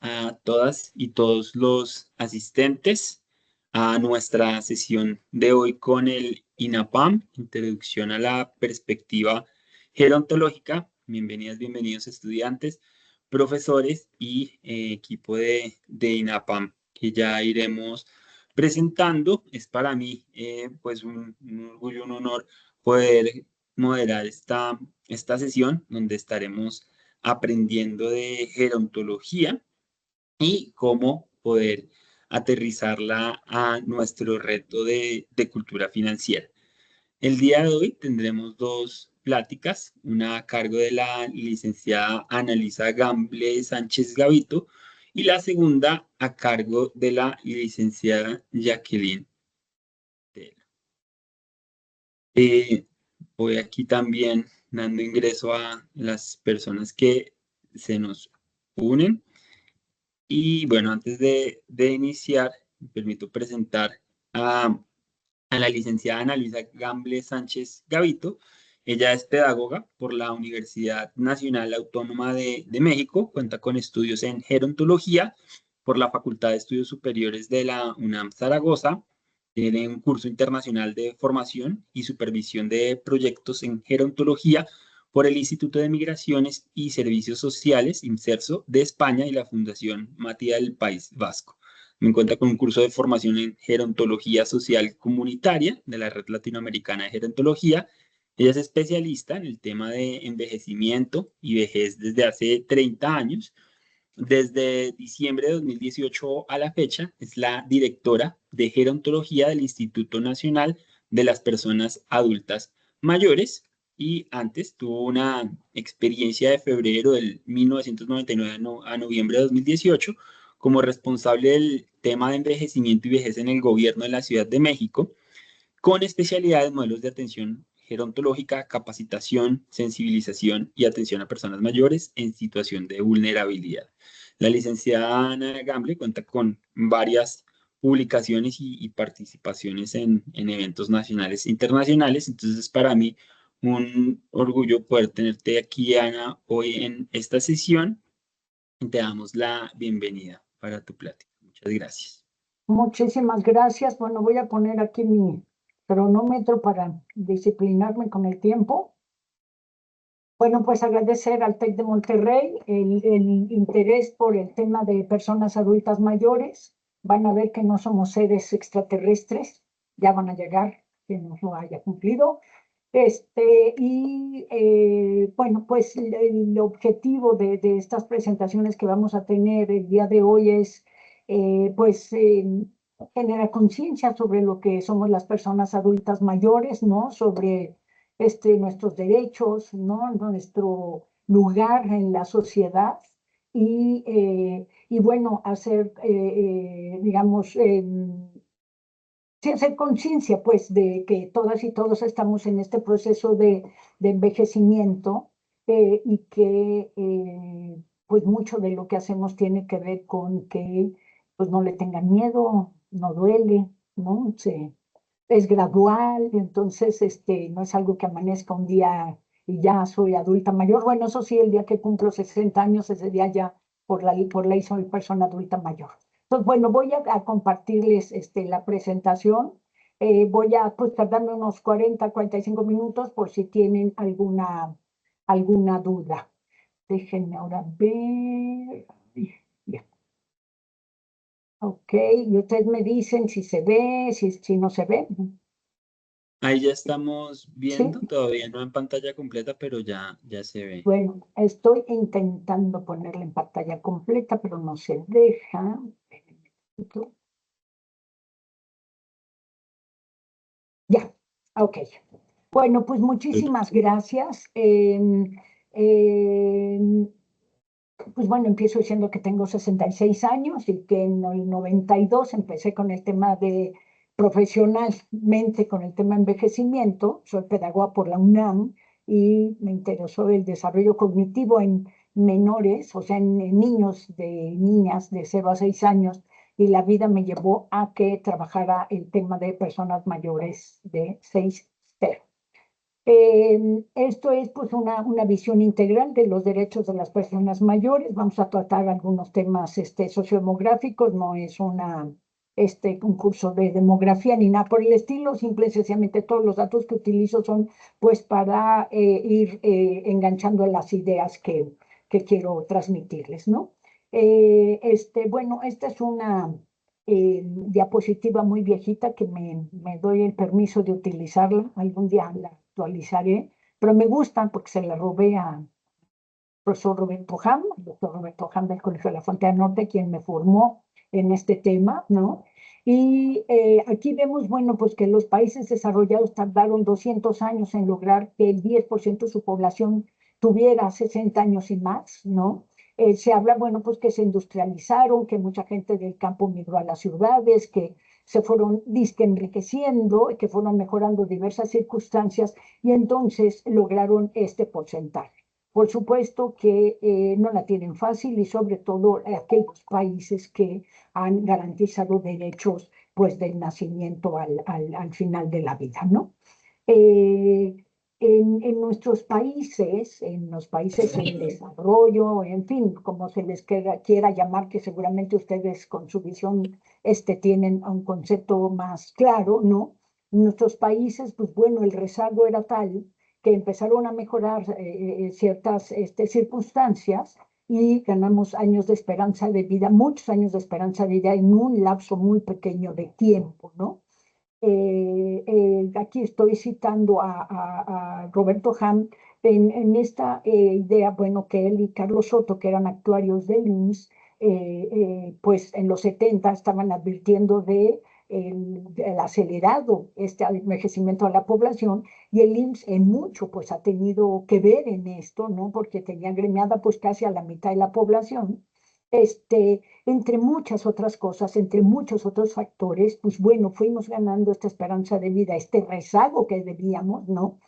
a todas y todos los asistentes a nuestra sesión de hoy con el INAPAM, Introducción a la Perspectiva Gerontológica. Bienvenidas, bienvenidos estudiantes, profesores y equipo de INAPAM, que ya iremos presentando. Es para mí pues un orgullo, un honor poder moderar esta sesión donde estaremos aprendiendo de gerontología y cómo poder aterrizarla a nuestro reto de cultura financiera. El día de hoy tendremos dos pláticas, una a cargo de la licenciada Analisa Gamble Sánchez Gavito y la segunda a cargo de la licenciada Jacqueline Tela. Voy aquí también dando ingreso a las personas que se nos unen. Y bueno, antes de iniciar, me permito presentar a, a la licenciada Analisa Gamble Sánchez Gavito. Ella es pedagoga por la Universidad Nacional Autónoma de México, cuenta con estudios en gerontología por la Facultad de Estudios Superiores de la UNAM Zaragoza. Tiene un curso internacional de formación y supervisión de proyectos en gerontología por el Instituto de Migraciones y Servicios Sociales, INSERSO, de España y la Fundación Matia del País Vasco. Me encuentra con un curso de formación en gerontología social comunitaria de la Red Latinoamericana de Gerontología. Ella es especialista en el tema de envejecimiento y vejez desde hace 30 años. Desde diciembre de 2018 a la fecha, es la directora de gerontología del Instituto Nacional de las Personas Adultas Mayores y antes tuvo una experiencia de febrero del 1999 a noviembre de 2018 como responsable del tema de envejecimiento y vejez en el gobierno de la Ciudad de México, con especialidad en modelos de atención gerontológica, capacitación, sensibilización y atención a personas mayores en situación de vulnerabilidad. La licenciada Ana Gamble cuenta con varias publicaciones y participaciones en eventos nacionales e internacionales, entonces para mí un orgullo poder tenerte aquí, Ana, hoy en esta sesión. Te damos la bienvenida para tu plática. Muchas gracias. Muchísimas gracias. Bueno, voy a poner aquí mi cronómetro para disciplinarme con el tiempo. Bueno, pues agradecer al TEC de Monterrey el interés por el tema de personas adultas mayores. Van a ver que no somos seres extraterrestres, ya van a llegar, quien nos lo haya cumplido. Bueno, pues el objetivo de estas presentaciones que vamos a tener el día de hoy es, generar conciencia sobre lo que somos las personas adultas mayores, ¿no? Sobre nuestros derechos, ¿no? Nuestro lugar en la sociedad y bueno, hacer, digamos, sí, hacer conciencia, pues, de que todas y todos estamos en este proceso de envejecimiento y que, pues, mucho de lo que hacemos tiene que ver con que, pues, no le tengan miedo, no duele, ¿no? Es gradual, entonces, no es algo que amanezca un día y ya soy adulta mayor. Bueno, eso sí, el día que cumplo 60 años, ese día ya por ley soy persona adulta mayor. Entonces, bueno, voy a compartirles la presentación. Voy a pues, tardarme unos 45 minutos por si tienen alguna duda. Déjenme ahora ver. Bien. Ok, y ustedes me dicen si se ve, si no se ve. Ahí ya estamos Sí, viendo, todavía no en pantalla completa, pero ya se ve. bueno, estoy intentando ponerla en pantalla completa, pero no se deja. Ya, ok. Bueno, pues muchísimas gracias. Pues bueno, empiezo diciendo que tengo 66 años y que en el 92 empecé con el tema de profesionalmente con el tema de envejecimiento. Soy pedagoga por la UNAM y me interesó el desarrollo cognitivo en menores, o sea, en niños de niñas de 0 a 6 años, y la vida me llevó a que trabajara el tema de personas mayores de 6 0. Esto es pues una visión integral de los derechos de las personas mayores. Vamos a tratar algunos temas sociodemográficos, no es un curso de demografía ni nada por el estilo, simple y sencillamente todos los datos que utilizo son pues para ir enganchando las ideas que quiero transmitirles, ¿no? Bueno, esta es una diapositiva muy viejita que me doy el permiso de utilizarla, algún día la actualizaré, pero me gustan porque se la robé al profesor Roberto Ham, el doctor Roberto Ham del Colegio de la Frontera Norte, quien me formó en este tema, ¿no? Y aquí vemos, bueno, pues que los países desarrollados tardaron 200 años en lograr que el 10% de su población tuviera 60 años y más, ¿no? Se habla, bueno, pues que se industrializaron, que mucha gente del campo migró a las ciudades, que se fueron disque enriqueciendo, que fueron mejorando diversas circunstancias y entonces lograron este porcentaje. Por supuesto que no la tienen fácil y sobre todo aquellos países que han garantizado derechos pues del nacimiento al final de la vida, ¿no? Eh, en nuestros países, en los países en desarrollo, en fin, como se les quiera llamar, que seguramente ustedes con su visión tienen un concepto más claro, ¿no? En nuestros países, pues bueno, el rezago era tal que empezaron a mejorar ciertas circunstancias y ganamos años de esperanza de vida, muchos años de esperanza de vida en un lapso muy pequeño de tiempo, ¿no? Aquí estoy citando a Roberto Ham en esta idea, bueno, que él y Carlos Soto, que eran actuarios del IMSS, pues en los 70 estaban advirtiendo del acelerado envejecimiento de la población y el IMSS en mucho pues ha tenido que ver en esto, ¿no? Porque tenía gremiada pues casi a la mitad de la población. Entre muchas otras cosas, entre muchos otros factores, pues bueno, fuimos ganando esta esperanza de vida, este rezago que debíamos, ¿no?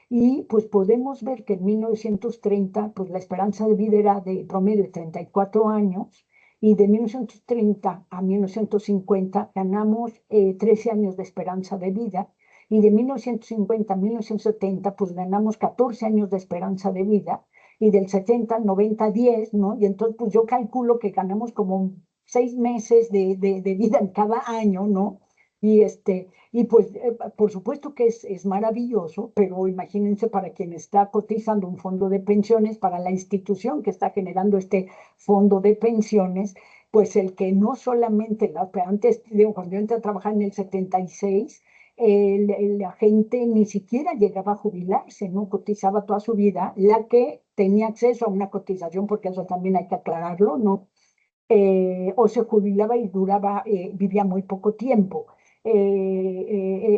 Y pues podemos ver que en 1930, pues la esperanza de vida era de promedio de 34 años, y de 1930 a 1950 ganamos 13 años de esperanza de vida, y de 1950 a 1970, pues ganamos 14 años de esperanza de vida, y del 70 al 90, 10, ¿no? Y entonces, pues yo calculo que ganamos como 6 meses de vida en cada año, ¿no? Y pues, por supuesto que es maravilloso, pero imagínense para quien está cotizando un fondo de pensiones, para la institución que está generando este fondo de pensiones, pues el que no solamente, antes, digo, cuando yo entré a trabajar en el 76, la gente ni siquiera llegaba a jubilarse, ¿no? Cotizaba toda su vida, la que tenía acceso a una cotización, porque eso también hay que aclararlo, ¿no? O se jubilaba y vivía muy poco tiempo.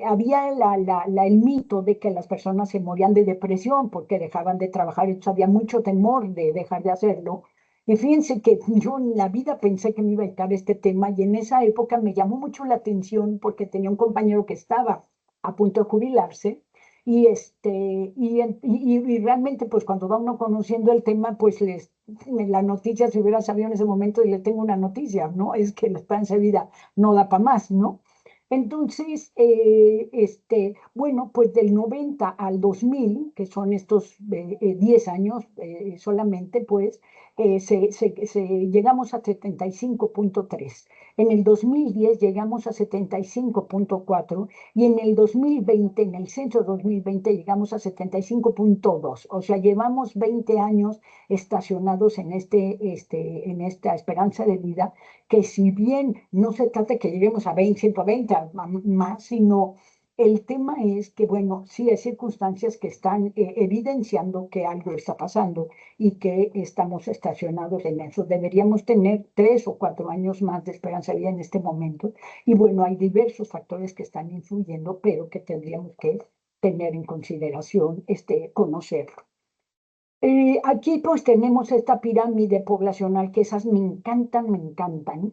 Había el mito de que las personas se morían de depresión porque dejaban de trabajar, entonces había mucho temor de dejar de hacerlo. Y fíjense que yo en la vida pensé que me iba a dedicar a este tema y en esa época me llamó mucho la atención porque tenía un compañero que estaba a punto de jubilarse y realmente pues cuando va uno conociendo el tema pues la noticia, si hubiera sabido en ese momento, y le tengo una noticia, ¿no? Es que la esperanza de vida no da para más, ¿no? Entonces, bueno, pues del 90 al 2000, que son estos 10 años solamente, pues llegamos a 75,3. En el 2010 llegamos a 75,4 y en el 2020, en el censo 2020, llegamos a 75,2. O sea, llevamos 20 años estacionados en esta esperanza de vida, que si bien no se trata de que lleguemos a 20, 120 más, sino el tema es que, bueno, sí hay circunstancias que están evidenciando que algo está pasando y que estamos estacionados en eso. Deberíamos tener 3 o 4 años más de esperanza de vida en este momento. Y bueno, hay diversos factores que están influyendo, pero que tendríamos que tener en consideración, conocerlo. Aquí pues tenemos esta pirámide poblacional que esas me encantan,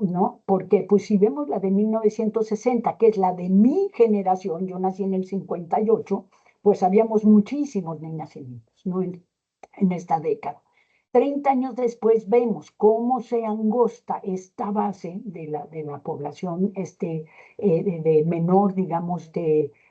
¿no? Porque pues si vemos la de 1960, que es la de mi generación, yo nací en el 58, pues habíamos muchísimos nacimientos, ¿no? En esta década. 30 años después vemos cómo se angosta esta base de la población de menor, digamos,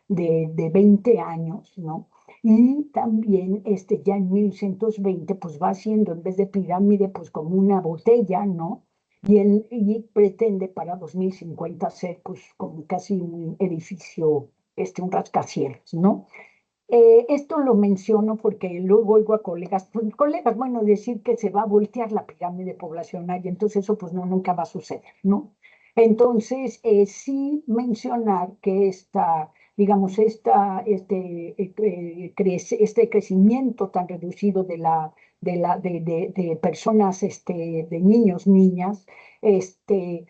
de 20 años, ¿no? Y también ya en 1120 pues va haciendo, en vez de pirámide, pues como una botella, ¿no? Y pretende para 2050 ser pues como casi un edificio, un rascacielos, ¿no? Esto lo menciono porque luego oigo a colegas, pues, colegas, bueno, decir que se va a voltear la pirámide poblacional y entonces eso pues no, nunca va a suceder, ¿no? Entonces, sí mencionar que digamos, este crecimiento tan reducido de personas, de niños, niñas, que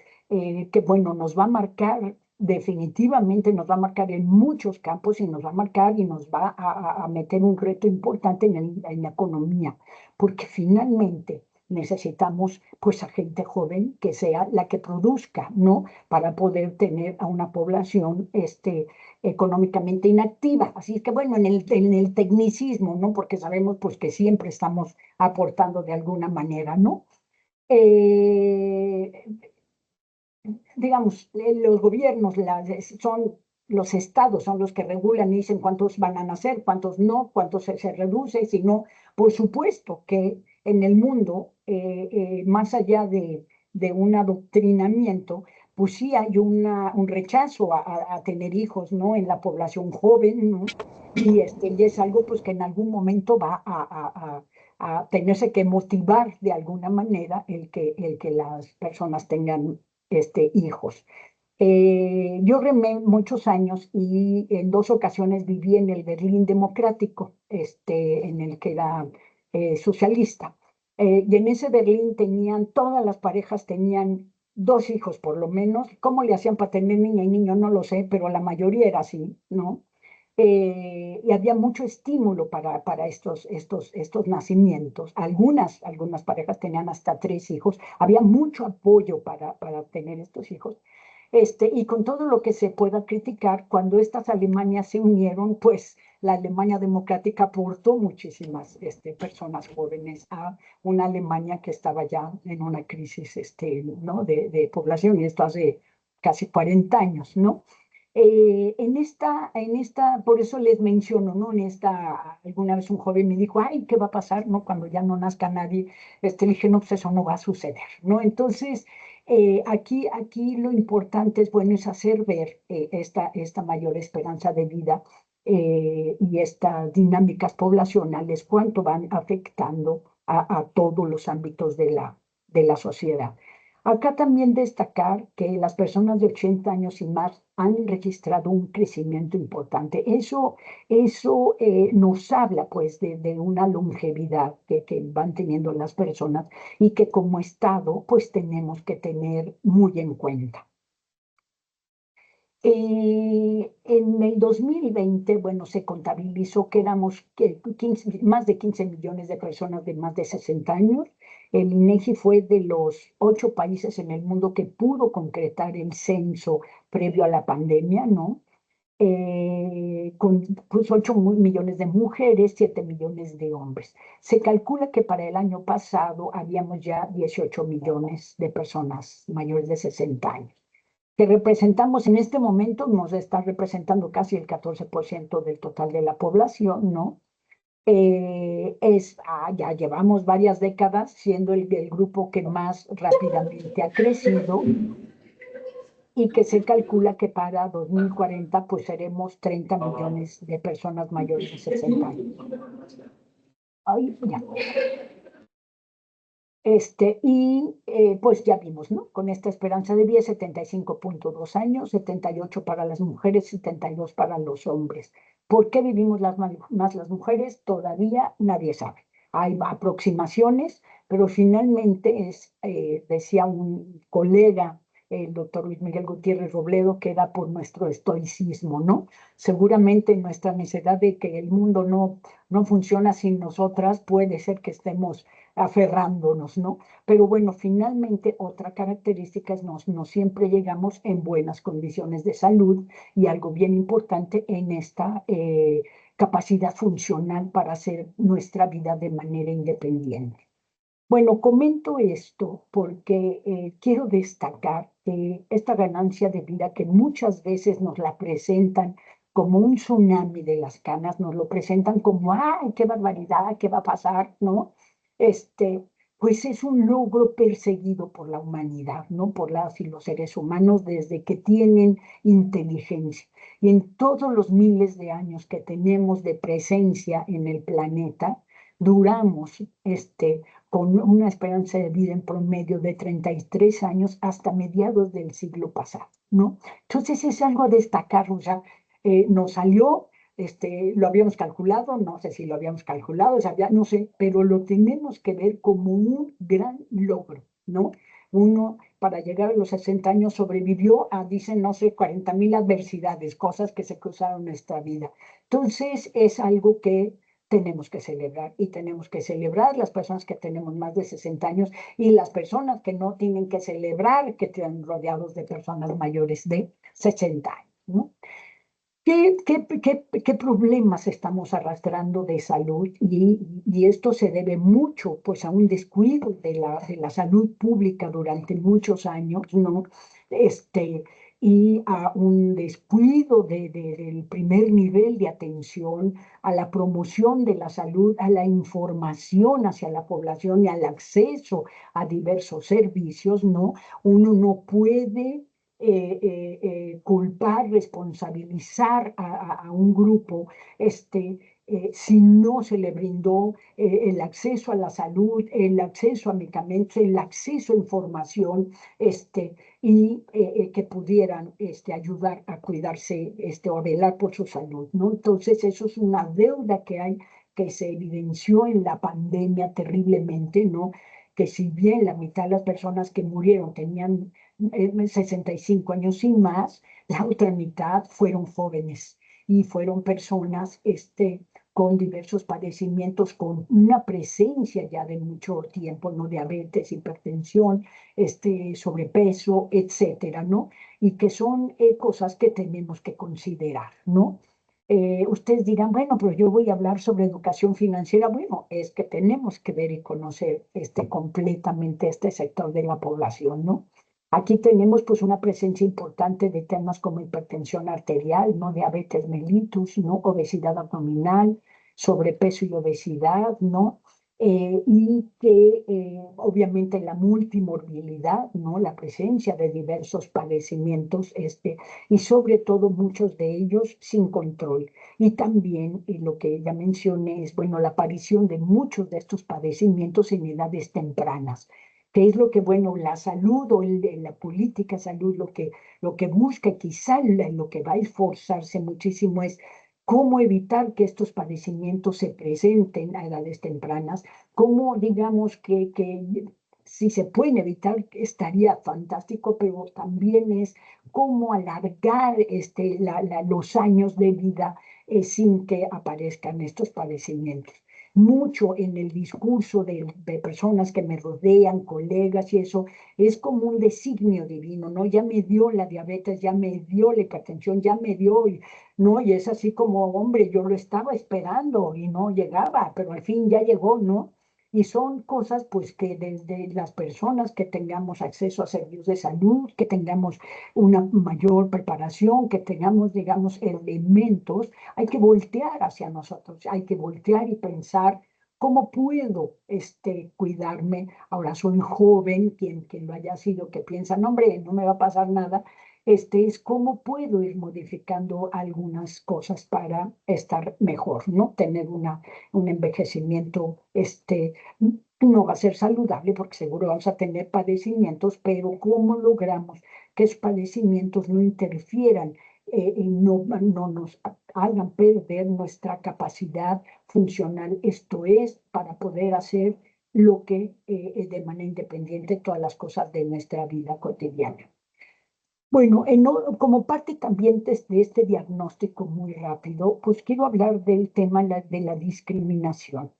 bueno, nos va a marcar definitivamente nos va a marcar en muchos campos y nos va a marcar y nos va a meter un reto importante en la economía, porque finalmente necesitamos pues a gente joven que sea la que produzca, ¿no? Para poder tener a una población económicamente inactiva. Así es que bueno, en el tecnicismo, ¿no? Porque sabemos pues que siempre estamos aportando de alguna manera, ¿no? Eh, digamos, los gobiernos son los estados, son los que regulan y dicen cuántos van a nacer, cuántos no, cuántos se reduce, si no, por supuesto que en el mundo, más allá de un adoctrinamiento, pues sí hay un rechazo a tener hijos, ¿no? En la población joven, ¿no? Y es algo pues que en algún momento va a tenerse que motivar de alguna manera el que las personas tengan hijos. Yo remé muchos años y en 2 ocasiones viví en el Berlín democrático, en el que era socialista. Y en ese Berlín todas las parejas tenían 2 hijos por lo menos. ¿Cómo le hacían para tener niña y niño? No lo sé, pero la mayoría era así, ¿no? Y había mucho estímulo para estos nacimientos. Algunas parejas tenían hasta 3 hijos. Había mucho apoyo para tener estos hijos. Y con todo lo que se pueda criticar, cuando estas Alemanias se unieron, pues la Alemania democrática aportó muchísimas personas jóvenes a una Alemania que estaba ya en una crisis ¿no? de población, y esto hace casi 40 años, ¿no? Por eso les menciono, ¿no? Alguna vez un joven me dijo, ay, ¿qué va a pasar, no? Cuando ya no nazca nadie, le dije, no, pues eso no va a suceder, ¿no? Entonces, aquí lo importante es, bueno, es hacer ver esta mayor esperanza de vida y estas dinámicas poblacionales, cuánto van afectando a todos los ámbitos de la sociedad. Acá también destacar que las personas de 80 años y más han registrado un crecimiento importante. Eso nos habla pues de una longevidad que van teniendo las personas y que como Estado pues tenemos que tener muy en cuenta. En el 2020, bueno, se contabilizó que éramos más de 15 millones de personas de más de 60 años. El INEGI fue de los 8 países en el mundo que pudo concretar el censo previo a la pandemia, ¿no? Con pues, 8 millones de mujeres, 7 millones de hombres. Se calcula que para el año pasado habíamos ya 18 millones de personas mayores de 60 años que representamos en este momento, nos está representando casi el 14% del total de la población, ¿no? Ya llevamos varias décadas siendo el grupo que más rápidamente ha crecido y que se calcula que para 2040 pues seremos 30 millones de personas mayores de 60 años. Ay, ya. Pues ya vimos, ¿no? Con esta esperanza de vida, 75,2 años, 78 para las mujeres, 72 para los hombres. ¿Por qué vivimos más las mujeres? Todavía nadie sabe. Hay aproximaciones, pero finalmente decía un colega, el doctor Luis Miguel Gutiérrez Robledo, que era por nuestro estoicismo, ¿no? Seguramente nuestra necesidad de que el mundo no funciona sin nosotras, puede ser que estemos aferrándonos, ¿no? Pero bueno, finalmente otra característica es no siempre llegamos en buenas condiciones de salud y algo bien importante en esta capacidad funcional para hacer nuestra vida de manera independiente. Bueno, comento esto porque quiero destacar que esta ganancia de vida que muchas veces nos la presentan como un tsunami de las canas, nos lo presentan como, ¡ay, qué barbaridad, qué va a pasar!, ¿no? Este, pues es un logro perseguido por la humanidad, ¿no? Por las y los seres humanos desde que tienen inteligencia. Y en todos los miles de años que tenemos de presencia en el planeta, duramos con una esperanza de vida en promedio de 33 años hasta mediados del siglo pasado, ¿no? Entonces es algo a destacar, o sea, nos salió, lo habíamos calculado, no sé si lo habíamos calculado, o sea, no sé, pero lo tenemos que ver como un gran logro, ¿no? Uno, para llegar a los 60 años, sobrevivió a, dicen, no sé, 40,000 adversidades, cosas que se cruzaron en nuestra vida. Entonces, es algo que tenemos que celebrar, y tenemos que celebrar las personas que tenemos más de 60 años y las personas que no tienen que celebrar, que están rodeados de personas mayores de 60 años, ¿no? ¿Qué problemas estamos arrastrando de salud? Y esto se debe mucho, pues, a un descuido de la salud pública durante muchos años, ¿no? Y a un descuido del primer nivel de atención, a la promoción de la salud, a la información hacia la población y al acceso a diversos servicios, ¿no? Uno no puede culpar, responsabilizar a un grupo si no se le brindó el acceso a la salud, el acceso a medicamentos, el acceso a información, que pudieran ayudar a cuidarse o a velar por su salud, ¿no? Entonces, eso es una deuda que hay, que se evidenció en la pandemia terriblemente, ¿no? Que si bien la mitad de las personas que murieron tenían 65 años y más, la otra mitad fueron jóvenes y fueron personas con diversos padecimientos, con una presencia ya de mucho tiempo, ¿no? Diabetes, hipertensión, sobrepeso, etcétera, ¿no? Y que son cosas que tenemos que considerar, ¿no? Ustedes dirán, bueno, pero yo voy a hablar sobre educación financiera. Bueno, es que tenemos que ver y conocer completamente este sector de la población, ¿no? Aquí tenemos pues una presencia importante de temas como hipertensión arterial, ¿no? Diabetes mellitus, ¿no? Obesidad abdominal, sobrepeso y obesidad, ¿no? Y que obviamente la multimorbilidad, ¿no? La presencia de diversos padecimientos, y sobre todo muchos de ellos sin control. Y también lo que ya mencioné es, bueno, la aparición de muchos de estos padecimientos en edades tempranas. ¿Qué es lo que, bueno, la salud o la política de salud lo que busca, quizá lo que va a esforzarse muchísimo es cómo evitar que estos padecimientos se presenten a edades tempranas, cómo, digamos, que si se pueden evitar estaría fantástico, pero también es cómo alargar los años de vida sin que aparezcan estos padecimientos. Mucho en el discurso de personas que me rodean, colegas y eso, es como un designio divino, ¿no? Ya me dio la diabetes, ya me dio la hipertensión, ya me dio, ¿no? Y es así como, hombre, yo lo estaba esperando y no llegaba, pero al fin ya llegó, ¿no? Y son cosas, pues, que desde las personas que tengamos acceso a servicios de salud, que tengamos una mayor preparación, que tengamos, digamos, elementos, hay que voltear hacia nosotros, hay que voltear y pensar cómo puedo cuidarme. Ahora soy joven, quien lo haya sido, que piensa, no, hombre, no me va a pasar nada. Es cómo puedo ir modificando algunas cosas para estar mejor, ¿no? Tener un envejecimiento, no va a ser saludable porque seguro vamos a tener padecimientos, pero ¿cómo logramos que esos padecimientos no interfieran y no nos hagan perder nuestra capacidad funcional? Esto es, para poder hacer lo que de manera independiente todas las cosas de nuestra vida cotidiana. Bueno, como parte también de este diagnóstico muy rápido, pues quiero hablar del tema de la discriminación.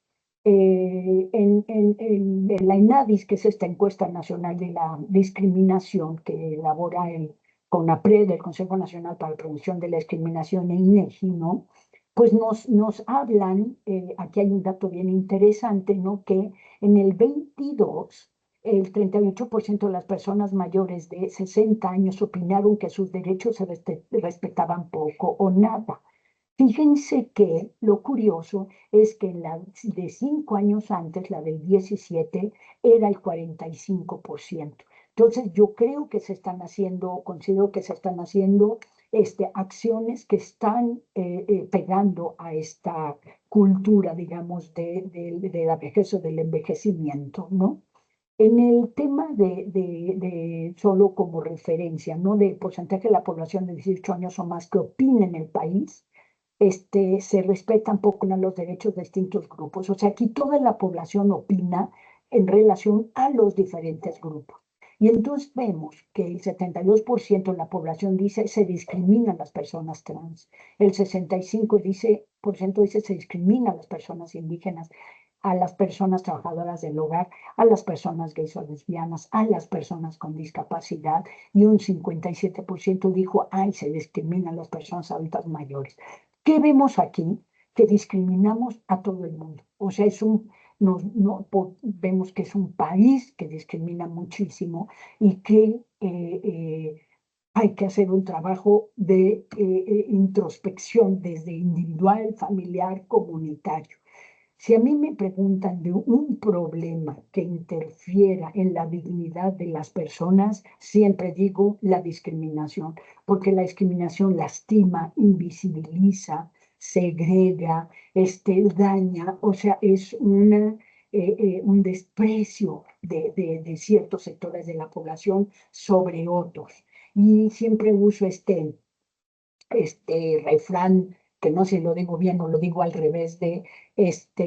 En la ENADIS, que es esta encuesta nacional de la discriminación que elabora el CONAPRED, el Consejo Nacional para la Prevención de la Discriminación, e INEGI, ¿no? Pues nos hablan, aquí hay un dato bien interesante, ¿no? Que en el 22 el 38% de las personas mayores de 60 años opinaron que sus derechos se respetaban poco o nada. Fíjense que lo curioso es que la de 5 años antes, la del 17, era el 45%. Entonces, yo creo que se están haciendo, considero que se están haciendo acciones que están pegando a esta cultura, digamos, de la vejez o del envejecimiento, ¿no? En el tema solo como referencia, ¿no? Del porcentaje de la población de 18 años o más que opina en el país, se respetan poco los derechos de distintos grupos. O sea, aquí toda la población opina en relación a los diferentes grupos. Y entonces vemos que el 72% de la población dice se discriminan las personas trans, el 65% dice se discriminan las personas indígenas, a las personas trabajadoras del hogar, a las personas gays o lesbianas, a las personas con discapacidad, y un 57% dijo, ay, se discriminan las personas adultas mayores. ¿Qué vemos aquí? Que discriminamos a todo el mundo. O sea, vemos que es un país que discrimina muchísimo y que hay que hacer un trabajo de introspección desde individual, familiar, comunitario. Si a mí me preguntan de un problema que interfiera en la dignidad de las personas, siempre digo la discriminación, porque la discriminación lastima, invisibiliza, segrega, daña, o sea, es un desprecio de ciertos sectores de la población sobre otros. Y siempre uso este refrán, que no sé si lo digo bien o lo digo al revés, de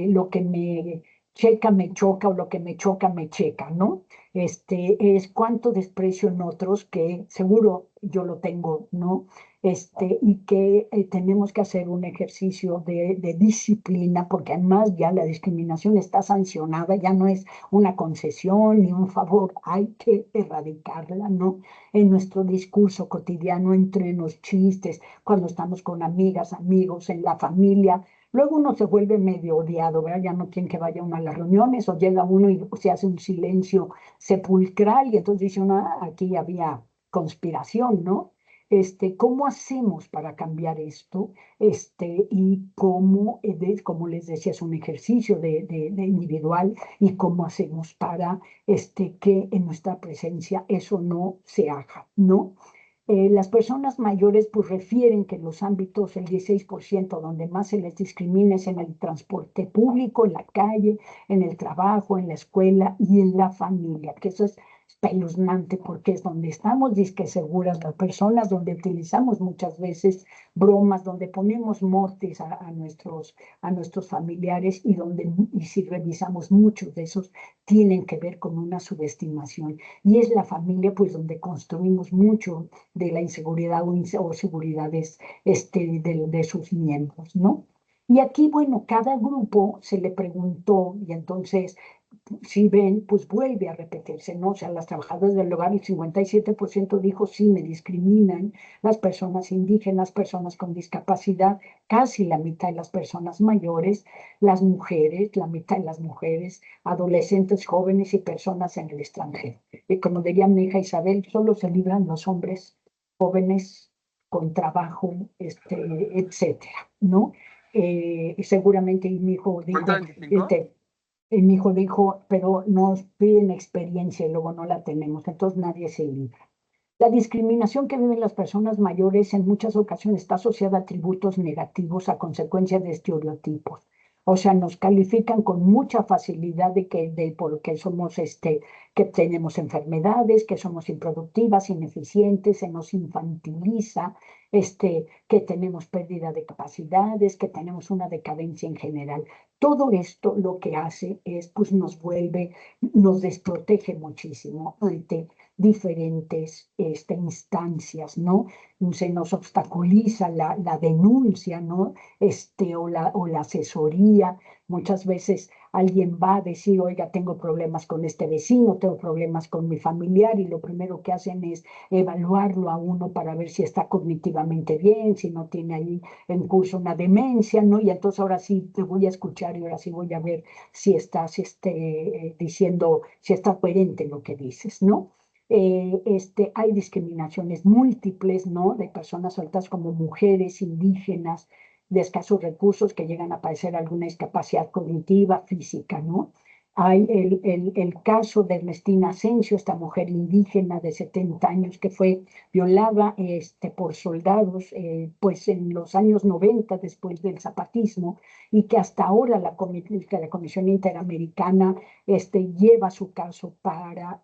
lo que me checa me choca o lo que me choca me checa, ¿no? Es cuánto desprecio en otros que seguro yo lo tengo, ¿no? Y que tenemos que hacer un ejercicio de disciplina, porque además ya la discriminación está sancionada, ya no es una concesión ni un favor, hay que erradicarla, ¿no? En nuestro discurso cotidiano, entre los chistes, cuando estamos con amigas, amigos, en la familia. Luego uno se vuelve medio odiado, ¿verdad? Ya no quieren que vaya uno a las reuniones o llega uno y se hace un silencio sepulcral y entonces dice uno, "Ah, aquí había conspiración, ¿no? ¿Cómo hacemos para cambiar esto? Y cómo, como les decía, es un ejercicio de individual y cómo hacemos para que en nuestra presencia eso no se haga, ¿no? Las personas mayores pues refieren que los ámbitos, el 16% donde más se les discrimina es en el transporte público, en la calle, en el trabajo, en la escuela y en la familia, que eso es espeluznante porque es donde estamos disque seguras las personas, donde utilizamos muchas veces bromas, donde ponemos motes a nuestros familiares y si revisamos muchos de esos tienen que ver con una subestimación. Y es la familia pues donde construimos mucho de la inseguridad o seguridades de sus miembros, ¿no? Y aquí, bueno, cada grupo se le preguntó y entonces, si ven, pues vuelve a repetirse, ¿no? O sea, las trabajadoras del hogar, el 57% dijo sí, me discriminan, las personas indígenas, personas con discapacidad, casi la mitad de las personas mayores, las mujeres, la mitad de las mujeres, adolescentes, jóvenes y personas en el extranjero. Y como diría mi hija Isabel, solo se libran los hombres jóvenes con trabajo, etcétera, ¿no? Seguramente y mi hijo dijo, mi hijo dijo, pero nos piden experiencia y luego no la tenemos, entonces nadie se libra. La discriminación que viven las personas mayores en muchas ocasiones está asociada a atributos negativos a consecuencia de estereotipos. O sea, nos califican con mucha facilidad porque somos, que tenemos enfermedades, que somos improductivas, ineficientes, se nos infantiliza, que tenemos pérdida de capacidades, que tenemos una decadencia en general. Todo esto lo que hace es, pues nos desprotege muchísimo ante diferentes instancias, ¿no? Se nos obstaculiza la denuncia, ¿no? O la asesoría. Muchas veces alguien va a decir, oiga, tengo problemas con este vecino, tengo problemas con mi familiar, y lo primero que hacen es evaluarlo a uno para ver si está cognitivamente bien, si no tiene ahí en curso una demencia, ¿no? Y entonces ahora sí te voy a escuchar y ahora sí voy a ver si estás diciendo, si está coherente lo que dices, ¿no? Hay discriminaciones múltiples, ¿no? De personas adultas como mujeres, indígenas, de escasos recursos que llegan a padecer alguna discapacidad cognitiva, física, ¿no? Hay el caso de Ernestina Asensio, esta mujer indígena de 70 años que fue violada por soldados pues en los años 90 después del zapatismo y que hasta ahora la Comisión Interamericana lleva su caso para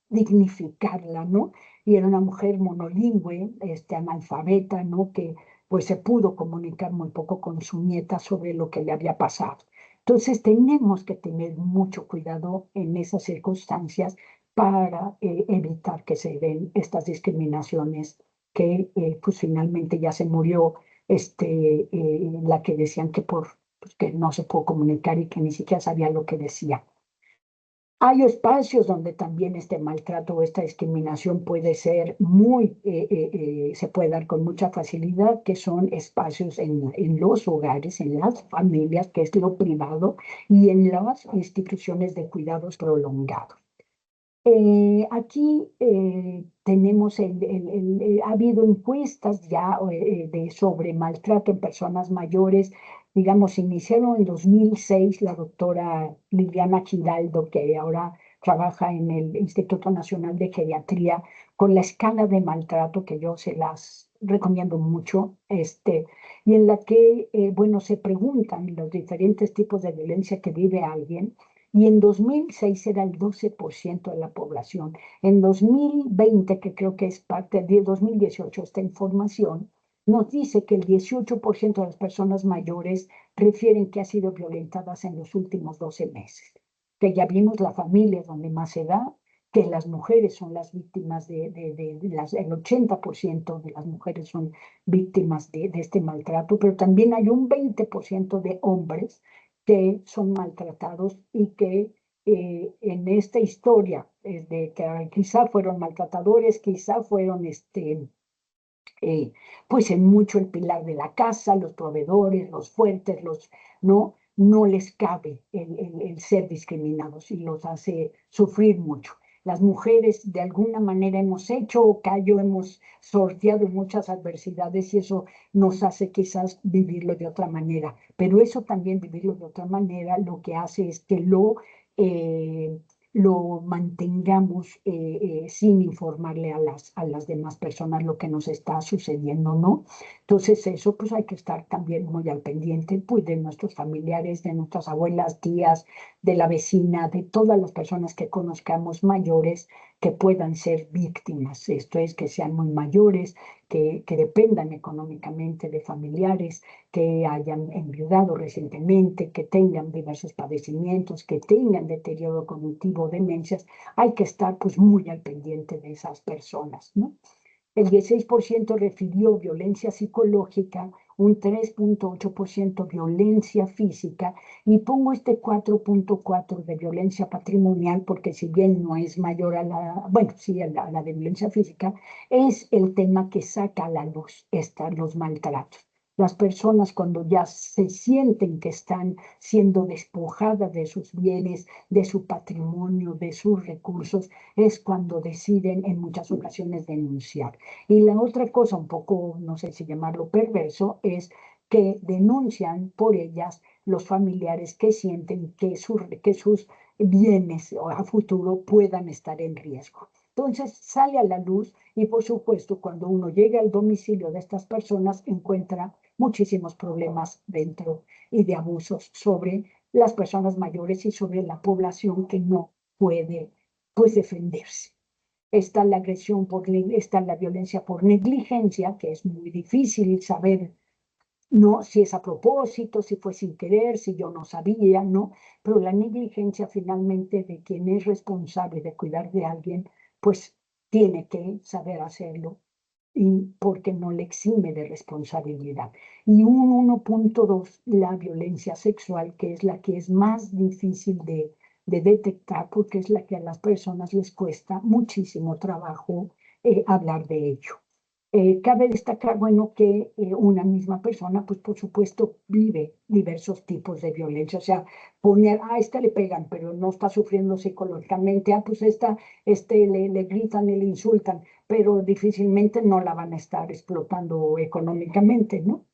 dignificarla, ¿no? Y era una mujer monolingüe, analfabeta, ¿no? Que pues se pudo comunicar muy poco con su nieta sobre lo que le había pasado. Entonces tenemos que tener mucho cuidado en esas circunstancias para evitar que se den estas discriminaciones que pues finalmente ya se murió la que decían que pues, que no se pudo comunicar y que ni siquiera sabía lo que decía. Hay espacios donde también este maltrato o esta discriminación puede ser se puede dar con mucha facilidad, que son espacios en los hogares, en las familias, que es lo privado, y en las instituciones de cuidados prolongados. Aquí tenemos, ha habido encuestas ya sobre maltrato en personas mayores, digamos, iniciaron en 2006 la doctora Liliana Giraldo, que ahora trabaja en el Instituto Nacional de Geriatría, con la escala de maltrato que yo se las recomiendo mucho, y en la que, bueno, se preguntan los diferentes tipos de violencia que vive alguien y en 2006 era el 12% de la población. En 2020, que creo que es parte de 2018, esta información nos dice que el 18% de las personas mayores refieren que ha sido violentadas en los últimos 12 meses. Que ya vimos la familia donde más se da, que las mujeres son las víctimas el 80% de las mujeres son víctimas de este maltrato, pero también hay un 20% de hombres que son maltratados y que en esta historia de que quizá fueron maltratadores, quizá fueron pues en mucho el pilar de la casa, los proveedores, los fuertes, no les cabe el ser discriminados y los hace sufrir mucho. Las mujeres de alguna manera hemos hecho callo, hemos sorteado muchas adversidades y eso nos hace quizás vivirlo de otra manera. Pero eso también vivirlo de otra manera lo que hace es que lo mantengamos sin informarle a las demás personas lo que nos está sucediendo, ¿no? Entonces eso pues hay que estar también muy al pendiente pues de nuestros familiares, de nuestras abuelas, tías, de la vecina, de todas las personas que conozcamos mayores que puedan ser víctimas. Esto es que sean muy mayores, que dependan económicamente de familiares, que hayan enviudado recientemente, que tengan diversos padecimientos, que tengan deterioro cognitivo, demencias, hay que estar pues muy al pendiente de esas personas, ¿no? El 16% refirió violencia psicológica, un 3,8% violencia física y pongo este 4,4% de violencia patrimonial porque si bien no es mayor a bueno, sí a la de violencia física, es el tema que saca a la luz los maltratos. Las personas cuando ya se sienten que están siendo despojadas de sus bienes, de su patrimonio, de sus recursos, es cuando deciden en muchas ocasiones denunciar. Y la otra cosa, un poco, no sé si llamarlo perverso, es que denuncian por ellas los familiares que sienten que sus bienes a futuro puedan estar en riesgo. Entonces sale a la luz y por supuesto cuando uno llega al domicilio de estas personas encuentra muchísimos problemas dentro y de abusos sobre las personas mayores y sobre la población que no puede pues defenderse. Está la está la violencia por negligencia, que es muy difícil saber no si es a propósito, si fue sin querer, si yo no sabía, no, pero la negligencia finalmente de quien es responsable de cuidar de alguien, pues tiene que saber hacerlo y porque no le exime de responsabilidad. Y un 1,2 la violencia sexual, que es la que es más difícil de detectar, porque es la que a las personas les cuesta muchísimo trabajo hablar de ello. Cabe destacar, bueno, que una misma persona, pues por supuesto, vive diversos tipos de violencia. O sea, poner, a esta le pegan, pero no está sufriendo psicológicamente. Pues le gritan y le insultan, pero difícilmente no la van a estar explotando económicamente, ¿no?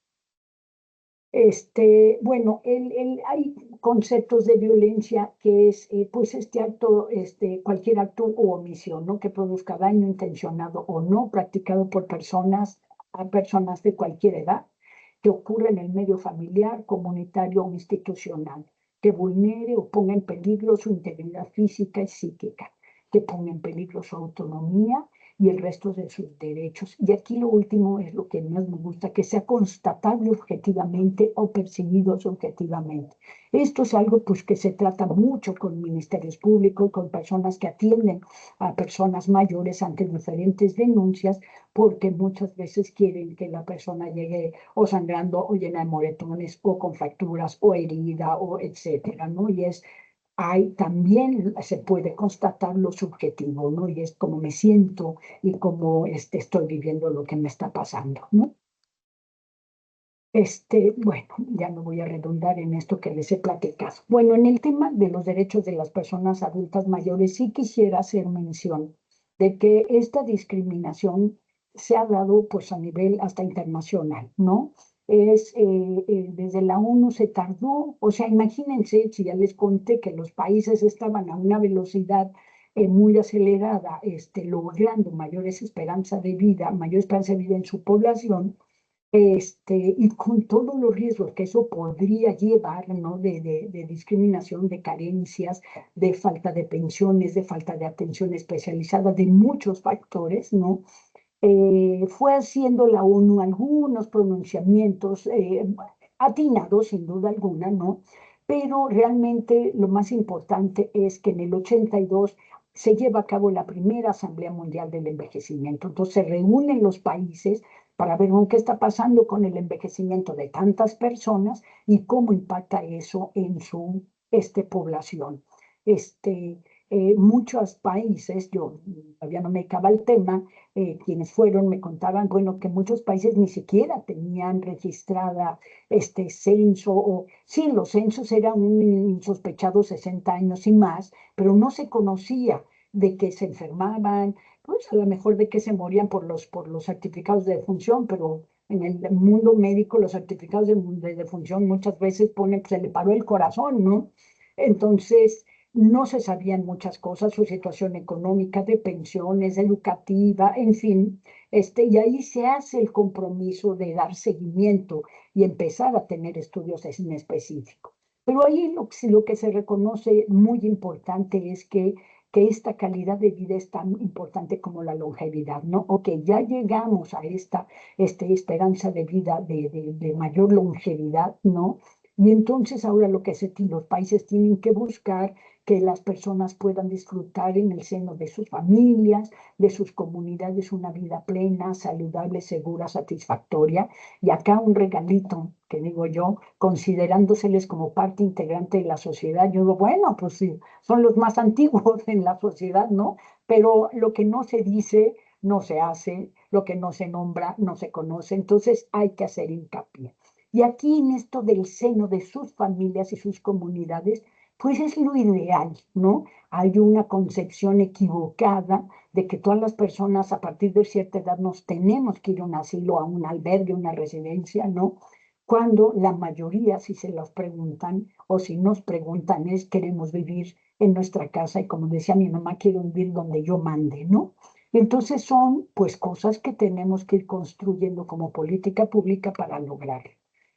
Bueno, hay conceptos de violencia que es, pues, este acto, cualquier acto o omisión, ¿no? Que produzca daño intencionado o no, practicado por personas, a personas de cualquier edad, que ocurra en el medio familiar, comunitario o institucional, que vulnere o ponga en peligro su integridad física y psíquica, que ponga en peligro su autonomía y el resto de sus derechos. Y aquí lo último es lo que más me gusta, que sea constatable objetivamente o percibido subjetivamente. Esto es algo pues que se trata mucho con ministerios públicos, con personas que atienden a personas mayores ante diferentes denuncias, porque muchas veces quieren que la persona llegue o sangrando o llena de moretones o con fracturas o herida o etcétera, ¿no? Y es hay también se puede constatar lo subjetivo, ¿no? Y es como me siento y cómo estoy viviendo lo que me está pasando, ¿no? Bueno, ya no voy a redundar en esto que les he platicado. Bueno, en el tema de los derechos de las personas adultas mayores, sí quisiera hacer mención de que esta discriminación se ha dado pues a nivel hasta internacional, ¿no? Desde la ONU se tardó, o sea, imagínense si ya les conté que los países estaban a una velocidad muy acelerada, logrando mayores esperanzas de vida, mayor esperanza de vida en su población, y con todos los riesgos que eso podría llevar, ¿no? De discriminación, de carencias, de falta de pensiones, de falta de atención especializada, de muchos factores, ¿no? Fue haciendo la ONU algunos pronunciamientos atinados, sin duda alguna, ¿no? Pero realmente lo más importante es que en el 82 se lleva a cabo la primera Asamblea Mundial del Envejecimiento. Entonces se reúnen los países para ver qué está pasando con el envejecimiento de tantas personas y cómo impacta eso en su población. Muchos países, yo todavía no me acaba el tema, quienes fueron me contaban, bueno, que muchos países ni siquiera tenían registrada este censo, o sí, los censos eran un insospechado 60 años y más, pero no se conocía de que se enfermaban, pues a lo mejor de que se morían por los certificados de defunción, pero en el mundo médico los certificados de defunción muchas veces ponen, se le paró el corazón, ¿no? Entonces, no se sabían muchas cosas, su situación económica, de pensiones, educativa, en fin, y ahí se hace el compromiso de dar seguimiento y empezar a tener estudios en específico. Pero ahí lo que se reconoce muy importante es que esta calidad de vida es tan importante como la longevidad, ¿no? O que ya llegamos a esta esperanza de vida de mayor longevidad, ¿no? Y entonces ahora los países tienen que buscar que las personas puedan disfrutar en el seno de sus familias, de sus comunidades, una vida plena, saludable, segura, satisfactoria. Y acá un regalito, que digo yo, considerándoseles como parte integrante de la sociedad. Yo digo, bueno, pues sí, son los más antiguos en la sociedad, ¿no? Pero lo que no se dice, no se hace, lo que no se nombra, no se conoce. Entonces hay que hacer hincapié. Y aquí en esto del seno de sus familias y sus comunidades, pues es lo ideal, ¿no? Hay una concepción equivocada de que todas las personas a partir de cierta edad nos tenemos que ir a un asilo, a un albergue, a una residencia, ¿no? Cuando la mayoría, si se los preguntan o si nos preguntan, es queremos vivir en nuestra casa y como decía mi mamá, quiero vivir donde yo mande, ¿no? Entonces son pues cosas que tenemos que ir construyendo como política pública para lograrlo.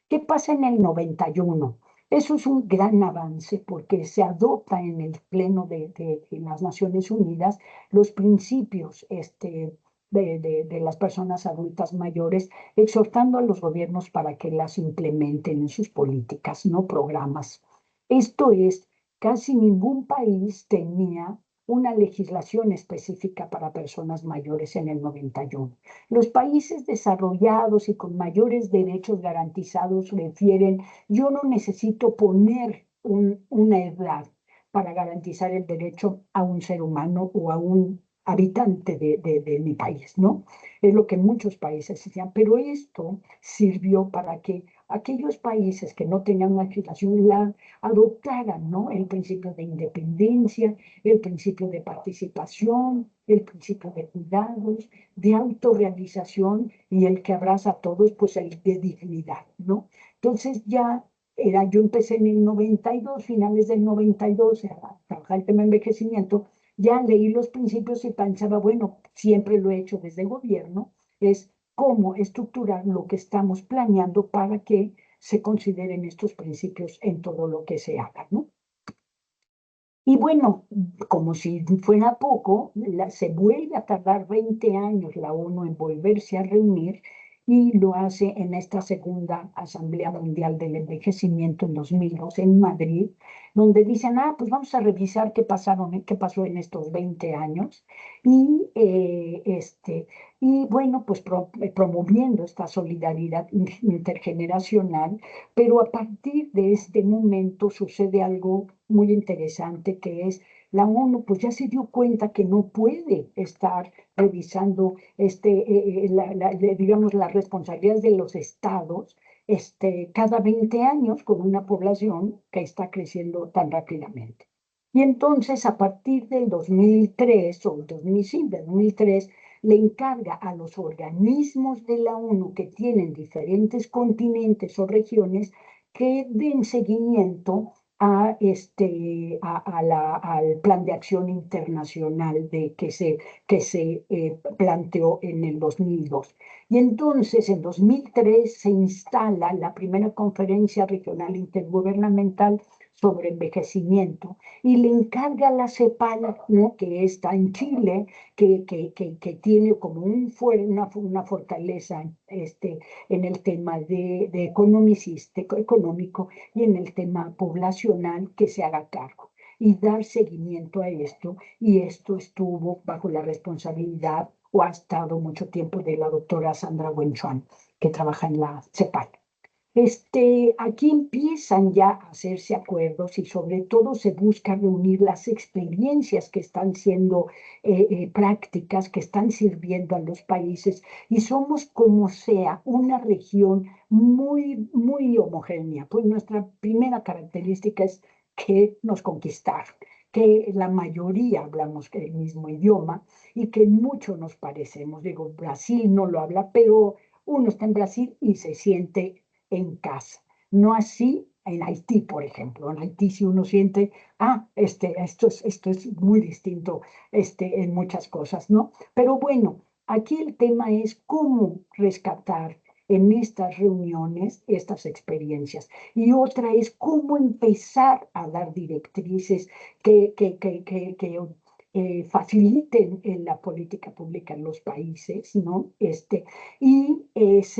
¿Qué pasa en el 91? Eso es un gran avance porque se adopta en el Pleno de las Naciones Unidas los principios de las personas adultas mayores, exhortando a los gobiernos para que las implementen en sus políticas, no programas. Esto es, casi ningún país tenía una legislación específica para personas mayores en el 91. Los países desarrollados y con mayores derechos garantizados refieren, yo no necesito poner una edad para garantizar el derecho a un ser humano o a un habitante de mi país, ¿no? Es lo que muchos países decían, pero esto sirvió para que aquellos países que no tenían una legislación la adoptaran, ¿no? El principio de independencia, el principio de participación, el principio de cuidados, de autorrealización y el que abraza a todos, pues el de dignidad, ¿no? Entonces yo empecé en el 92, finales del 92, a trabajar el tema de envejecimiento, ya leí los principios y pensaba, bueno, siempre lo he hecho desde el gobierno, es cómo estructurar lo que estamos planeando para que se consideren estos principios en todo lo que se haga, ¿no? Y bueno, como si fuera poco, se vuelve a tardar 20 años la ONU en volverse a reunir y lo hace en esta segunda Asamblea Mundial del Envejecimiento en 2002 en Madrid, donde dicen, pues vamos a revisar qué pasó en estos 20 años y, bueno, pues promoviendo esta solidaridad intergeneracional, pero a partir de este momento sucede algo muy interesante, que es la ONU pues ya se dio cuenta que no puede estar revisando digamos, las responsabilidades de los estados cada 20 años con una población que está creciendo tan rápidamente. Y entonces, a partir del 2003 o 2003, le encarga a los organismos de la ONU que tienen diferentes continentes o regiones que den seguimiento al plan de acción internacional que se planteó en el 2002. Y entonces, en 2003, se instala la primera conferencia regional intergubernamental sobre envejecimiento y le encarga a la CEPAL, ¿no? Que está en Chile, que tiene como una fortaleza en el tema de económico y en el tema poblacional, que se haga cargo y dar seguimiento a esto. Y esto estuvo bajo la responsabilidad, o ha estado mucho tiempo, de la doctora Sandra Wenchuan, que trabaja en la CEPAL. Aquí empiezan ya a hacerse acuerdos y sobre todo se busca reunir las experiencias que están siendo prácticas, que están sirviendo a los países, y somos, como sea, una región muy, muy homogénea. Pues nuestra primera característica es que nos conquistaron, que la mayoría hablamos el mismo idioma y que mucho nos parecemos. Digo, Brasil no lo habla, pero uno está en Brasil y se siente en casa. No así en Haití, por ejemplo. En Haití, si uno siente, esto es muy distinto en muchas cosas, ¿no? Pero bueno, aquí el tema es cómo rescatar en estas reuniones estas experiencias. Y otra es cómo empezar a dar directrices que faciliten la política pública en los países, ¿no? Se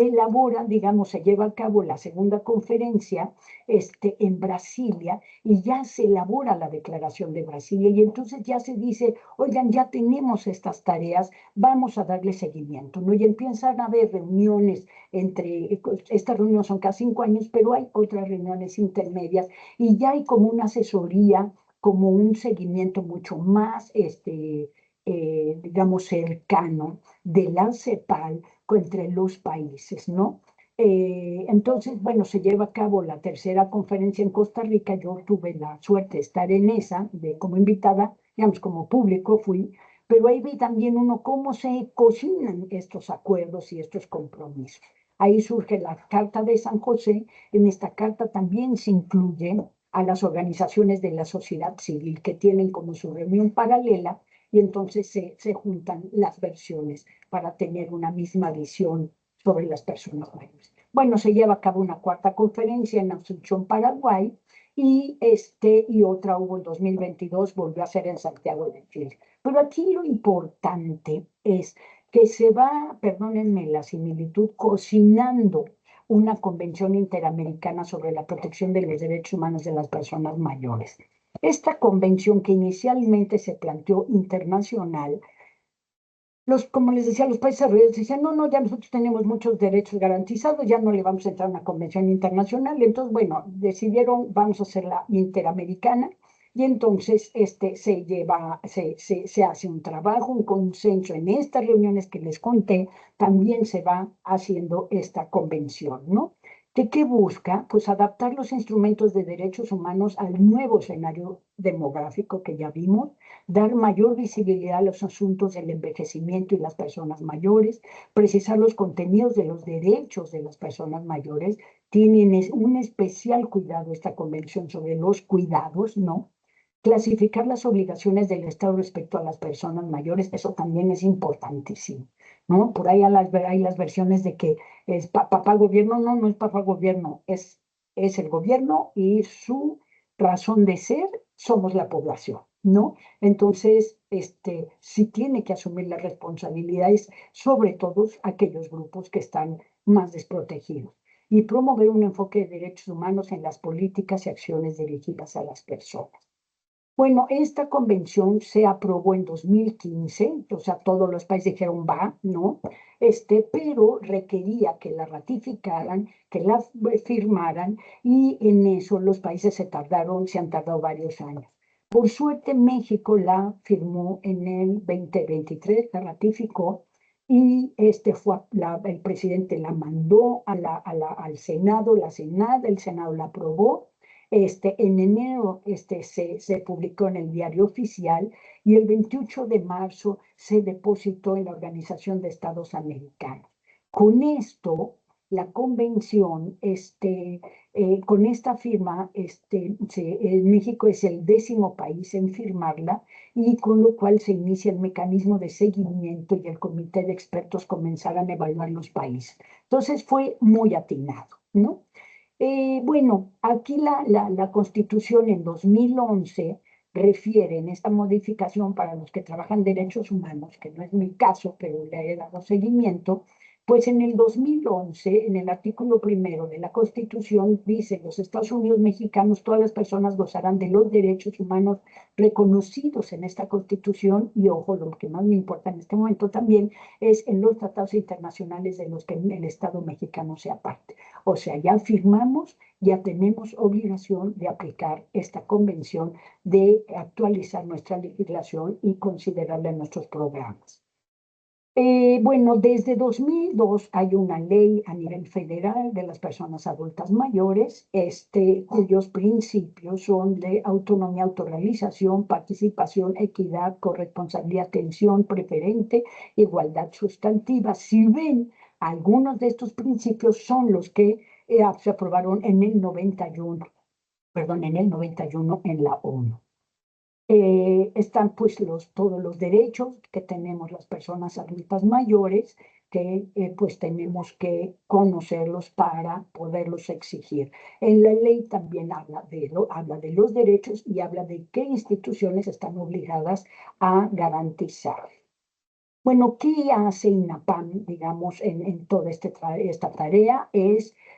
elabora, digamos, se lleva a cabo la segunda conferencia en Brasilia, y ya se elabora la Declaración de Brasilia, y entonces ya se dice, oigan, ya tenemos estas tareas, vamos a darle seguimiento, ¿no? Y empiezan a haber reuniones estas reuniones son cada 5 años, pero hay otras reuniones intermedias, y ya hay como una asesoría, como un seguimiento mucho más, digamos, cercano de la CEPAL entre los países, ¿no? Entonces, bueno, se lleva a cabo la tercera conferencia en Costa Rica. Yo tuve la suerte de estar en esa, como invitada, digamos, como público fui, pero ahí vi también uno cómo se cocinan estos acuerdos y estos compromisos. Ahí surge la Carta de San José. En esta carta también se incluyen a las organizaciones de la sociedad civil, que tienen como su reunión paralela, y entonces se juntan las versiones para tener una misma visión sobre las personas mayores. Bueno, se lleva a cabo una cuarta conferencia en Asunción, Paraguay, y otra hubo en 2022, volvió a ser en Santiago de Chile. Pero aquí lo importante es que se va, perdónenme la similitud, cocinando una convención interamericana sobre la protección de los derechos humanos de las personas mayores. Esta convención, que inicialmente se planteó internacional, como les decía, los países desarrollados decían, no, ya nosotros tenemos muchos derechos garantizados, ya no le vamos a entrar a una convención internacional. Entonces, bueno, decidieron, vamos a hacerla interamericana, y entonces se hace un trabajo, un consenso. En estas reuniones que les conté, también se va haciendo esta convención, ¿no? ¿De qué busca? Pues adaptar los instrumentos de derechos humanos al nuevo escenario demográfico que ya vimos, dar mayor visibilidad a los asuntos del envejecimiento y las personas mayores, precisar los contenidos de los derechos de las personas mayores. Tienen un especial cuidado esta convención sobre los cuidados, ¿no? Clasificar las obligaciones del Estado respecto a las personas mayores, eso también es importantísimo, ¿no? Por ahí hay las versiones de que es papá gobierno, no, no es papá gobierno, es el gobierno y su razón de ser somos la población, ¿no? Entonces, sí tiene que asumir las responsabilidades, sobre todo aquellos grupos que están más desprotegidos, y promover un enfoque de derechos humanos en las políticas y acciones dirigidas a las personas. Bueno, esta convención se aprobó en 2015, o sea, todos los países dijeron va, ¿no? Pero requería que la ratificaran, que la firmaran, y en eso los países se han tardado varios años. Por suerte, México la firmó en el 2023, la ratificó, y el presidente la mandó al Senado, el Senado la aprobó. En enero se publicó en el Diario Oficial, y el 28 de marzo se depositó en la Organización de Estados Americanos. Con esto, la convención, con esta firma, México es el 10º país en firmarla, y con lo cual se inicia el mecanismo de seguimiento y el comité de expertos comenzarán a evaluar los países. Entonces fue muy atinado, ¿no? Bueno, aquí la Constitución en 2011 refiere en esta modificación para los que trabajan derechos humanos, que no es mi caso, pero le he dado seguimiento. Pues en el 2011, en el artículo 1 de la Constitución, dice: los Estados Unidos mexicanos, todas las personas gozarán de los derechos humanos reconocidos en esta Constitución, y ojo, lo que más me importa en este momento también es en los tratados internacionales de los que el Estado mexicano sea parte. O sea, ya firmamos, ya tenemos obligación de aplicar esta convención, de actualizar nuestra legislación y considerarla en nuestros programas. Bueno, desde 2002 hay una ley a nivel federal de las personas adultas mayores, cuyos principios son de autonomía, autorrealización, participación, equidad, corresponsabilidad, atención preferente, igualdad sustantiva. Si ven, algunos de estos principios son los que se aprobaron en el 91, en la ONU. Están pues todos los derechos que tenemos las personas adultas mayores, que pues tenemos que conocerlos para poderlos exigir. En la ley también habla de los derechos, y habla de qué instituciones están obligadas a garantizar. Bueno, ¿qué hace INAPAM, digamos, en toda esta tarea?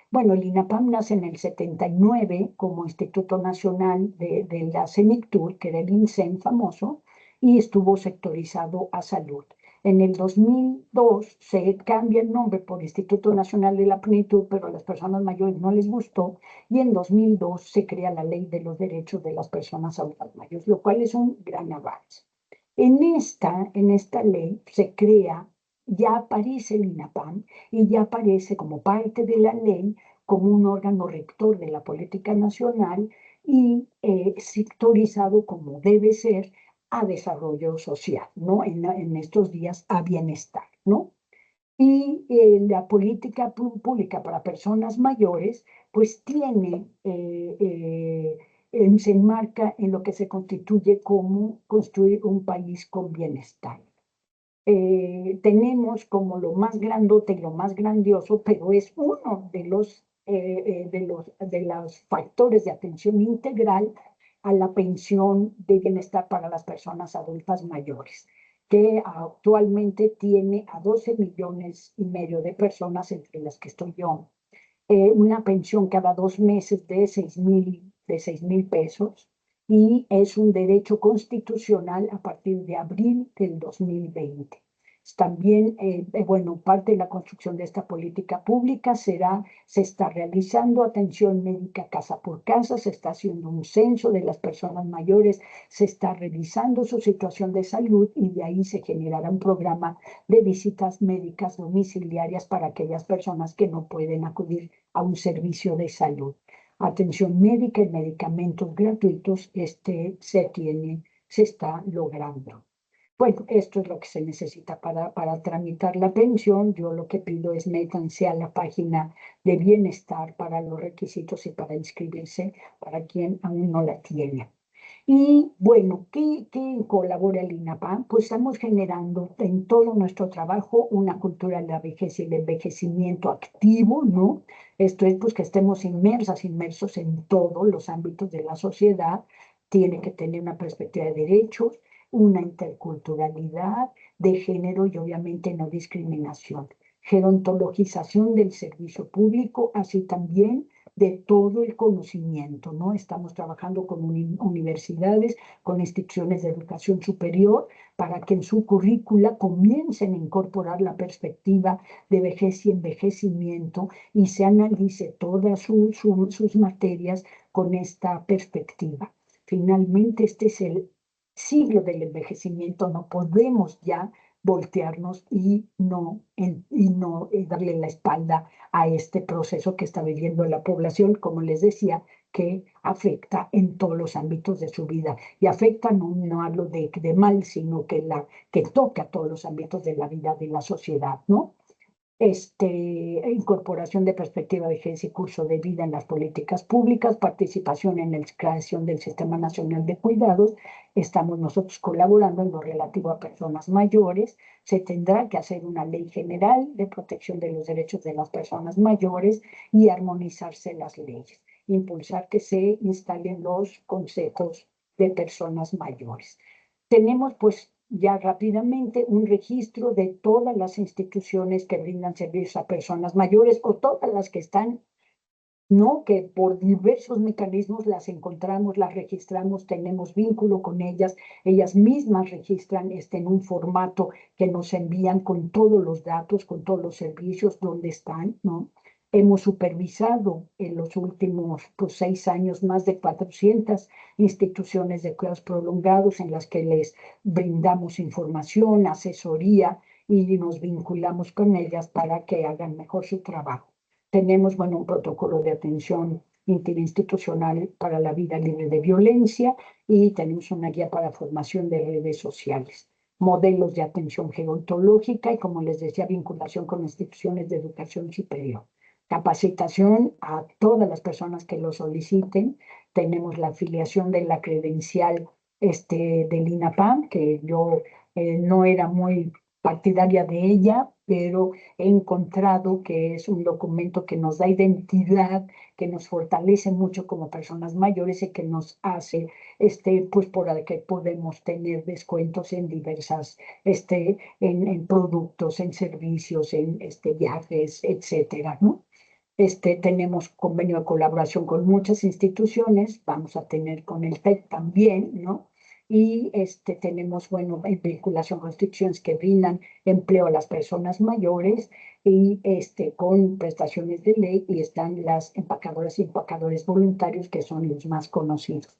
Bueno, el INAPAM nace en el 79 como Instituto Nacional de la CENICTUR, que era el INSEN famoso, y estuvo sectorizado a salud. En el 2002 se cambia el nombre por Instituto Nacional de la Plenitud, pero a las personas mayores no les gustó, y en 2002 se crea la Ley de los Derechos de las Personas Adultas Mayores, lo cual es un gran avance. En esta ley se crea, ya aparece el INAPAM, y ya aparece como parte de la ley, como un órgano rector de la política nacional, y sectorizado como debe ser a desarrollo social, ¿no? En estos días a bienestar, ¿no? Y la política pública para personas mayores, pues se enmarca en lo que se constituye como construir un país con bienestar. Tenemos como lo más grandote y lo más grandioso, pero es uno de los factores de atención integral a la pensión de bienestar para las personas adultas mayores, que actualmente tiene a 12,5 millones de personas, entre las que estoy yo, una pensión cada 2 meses de 6,000 pesos, y es un derecho constitucional a partir de abril del 2020. También, bueno, parte de la construcción de esta política pública se está realizando atención médica casa por casa, se está haciendo un censo de las personas mayores, se está revisando su situación de salud, y de ahí se generará un programa de visitas médicas domiciliarias para aquellas personas que no pueden acudir a un servicio de salud. Atención médica y medicamentos gratuitos, se está logrando. Bueno, esto es lo que se necesita para tramitar la pensión. Yo lo que pido es métanse a la página de bienestar para los requisitos y para inscribirse para quien aún no la tiene. Y bueno, ¿qué colabora el INAPAM? Pues estamos generando en todo nuestro trabajo una cultura de la vejez y el envejecimiento activo, ¿no? Esto es pues que estemos inmersos en todos los ámbitos de la sociedad. Tiene que tener una perspectiva de derechos, una interculturalidad de género y obviamente no discriminación. Gerontologización del servicio público, así también de todo el conocimiento, ¿no? Estamos trabajando con universidades, con instituciones de educación superior, para que en su currícula comiencen a incorporar la perspectiva de vejez y envejecimiento y se analice todas sus materias con esta perspectiva. Finalmente, este es el siglo del envejecimiento, no podemos ya voltearnos y no darle la espalda a este proceso que está viviendo la población, como les decía, que afecta en todos los ámbitos de su vida. Y afecta, no hablo de mal, sino que toca todos los ámbitos de la vida de la sociedad, ¿no? Incorporación de perspectiva de vejez y curso de vida en las políticas públicas, participación en la creación del Sistema Nacional de Cuidados. Estamos nosotros colaborando en lo relativo a personas mayores. Se tendrá que hacer una ley general de protección de los derechos de las personas mayores y armonizarse las leyes. Impulsar que se instalen los consejos de personas mayores. Tenemos pues ya rápidamente un registro de todas las instituciones que brindan servicios a personas mayores o todas las que están, ¿no? Que por diversos mecanismos las encontramos, las registramos, tenemos vínculo con ellas mismas registran en un formato que nos envían con todos los datos, con todos los servicios, donde están, ¿no? Hemos supervisado en los últimos 6 años más de 400 instituciones de cuidados prolongados en las que les brindamos información, asesoría y nos vinculamos con ellas para que hagan mejor su trabajo. Tenemos, bueno, un protocolo de atención interinstitucional para la vida libre de violencia y tenemos una guía para formación de redes sociales, modelos de atención gerontológica y, como les decía, vinculación con instituciones de educación superior. Capacitación a todas las personas que lo soliciten. Tenemos la afiliación de la credencial del INAPAM, que yo no era muy partidaria de ella, pero he encontrado que es un documento que nos da identidad, que nos fortalece mucho como personas mayores y que nos hace, pues por el que podemos tener descuentos en diversas, en productos, en servicios, en viajes, etcétera, ¿no? Tenemos convenio de colaboración con muchas instituciones, vamos a tener con el TEC también, ¿no? Y tenemos, bueno, en vinculación con instituciones que brindan empleo a las personas mayores y con prestaciones de ley, y están las empacadoras y empacadores voluntarios, que son los más conocidos.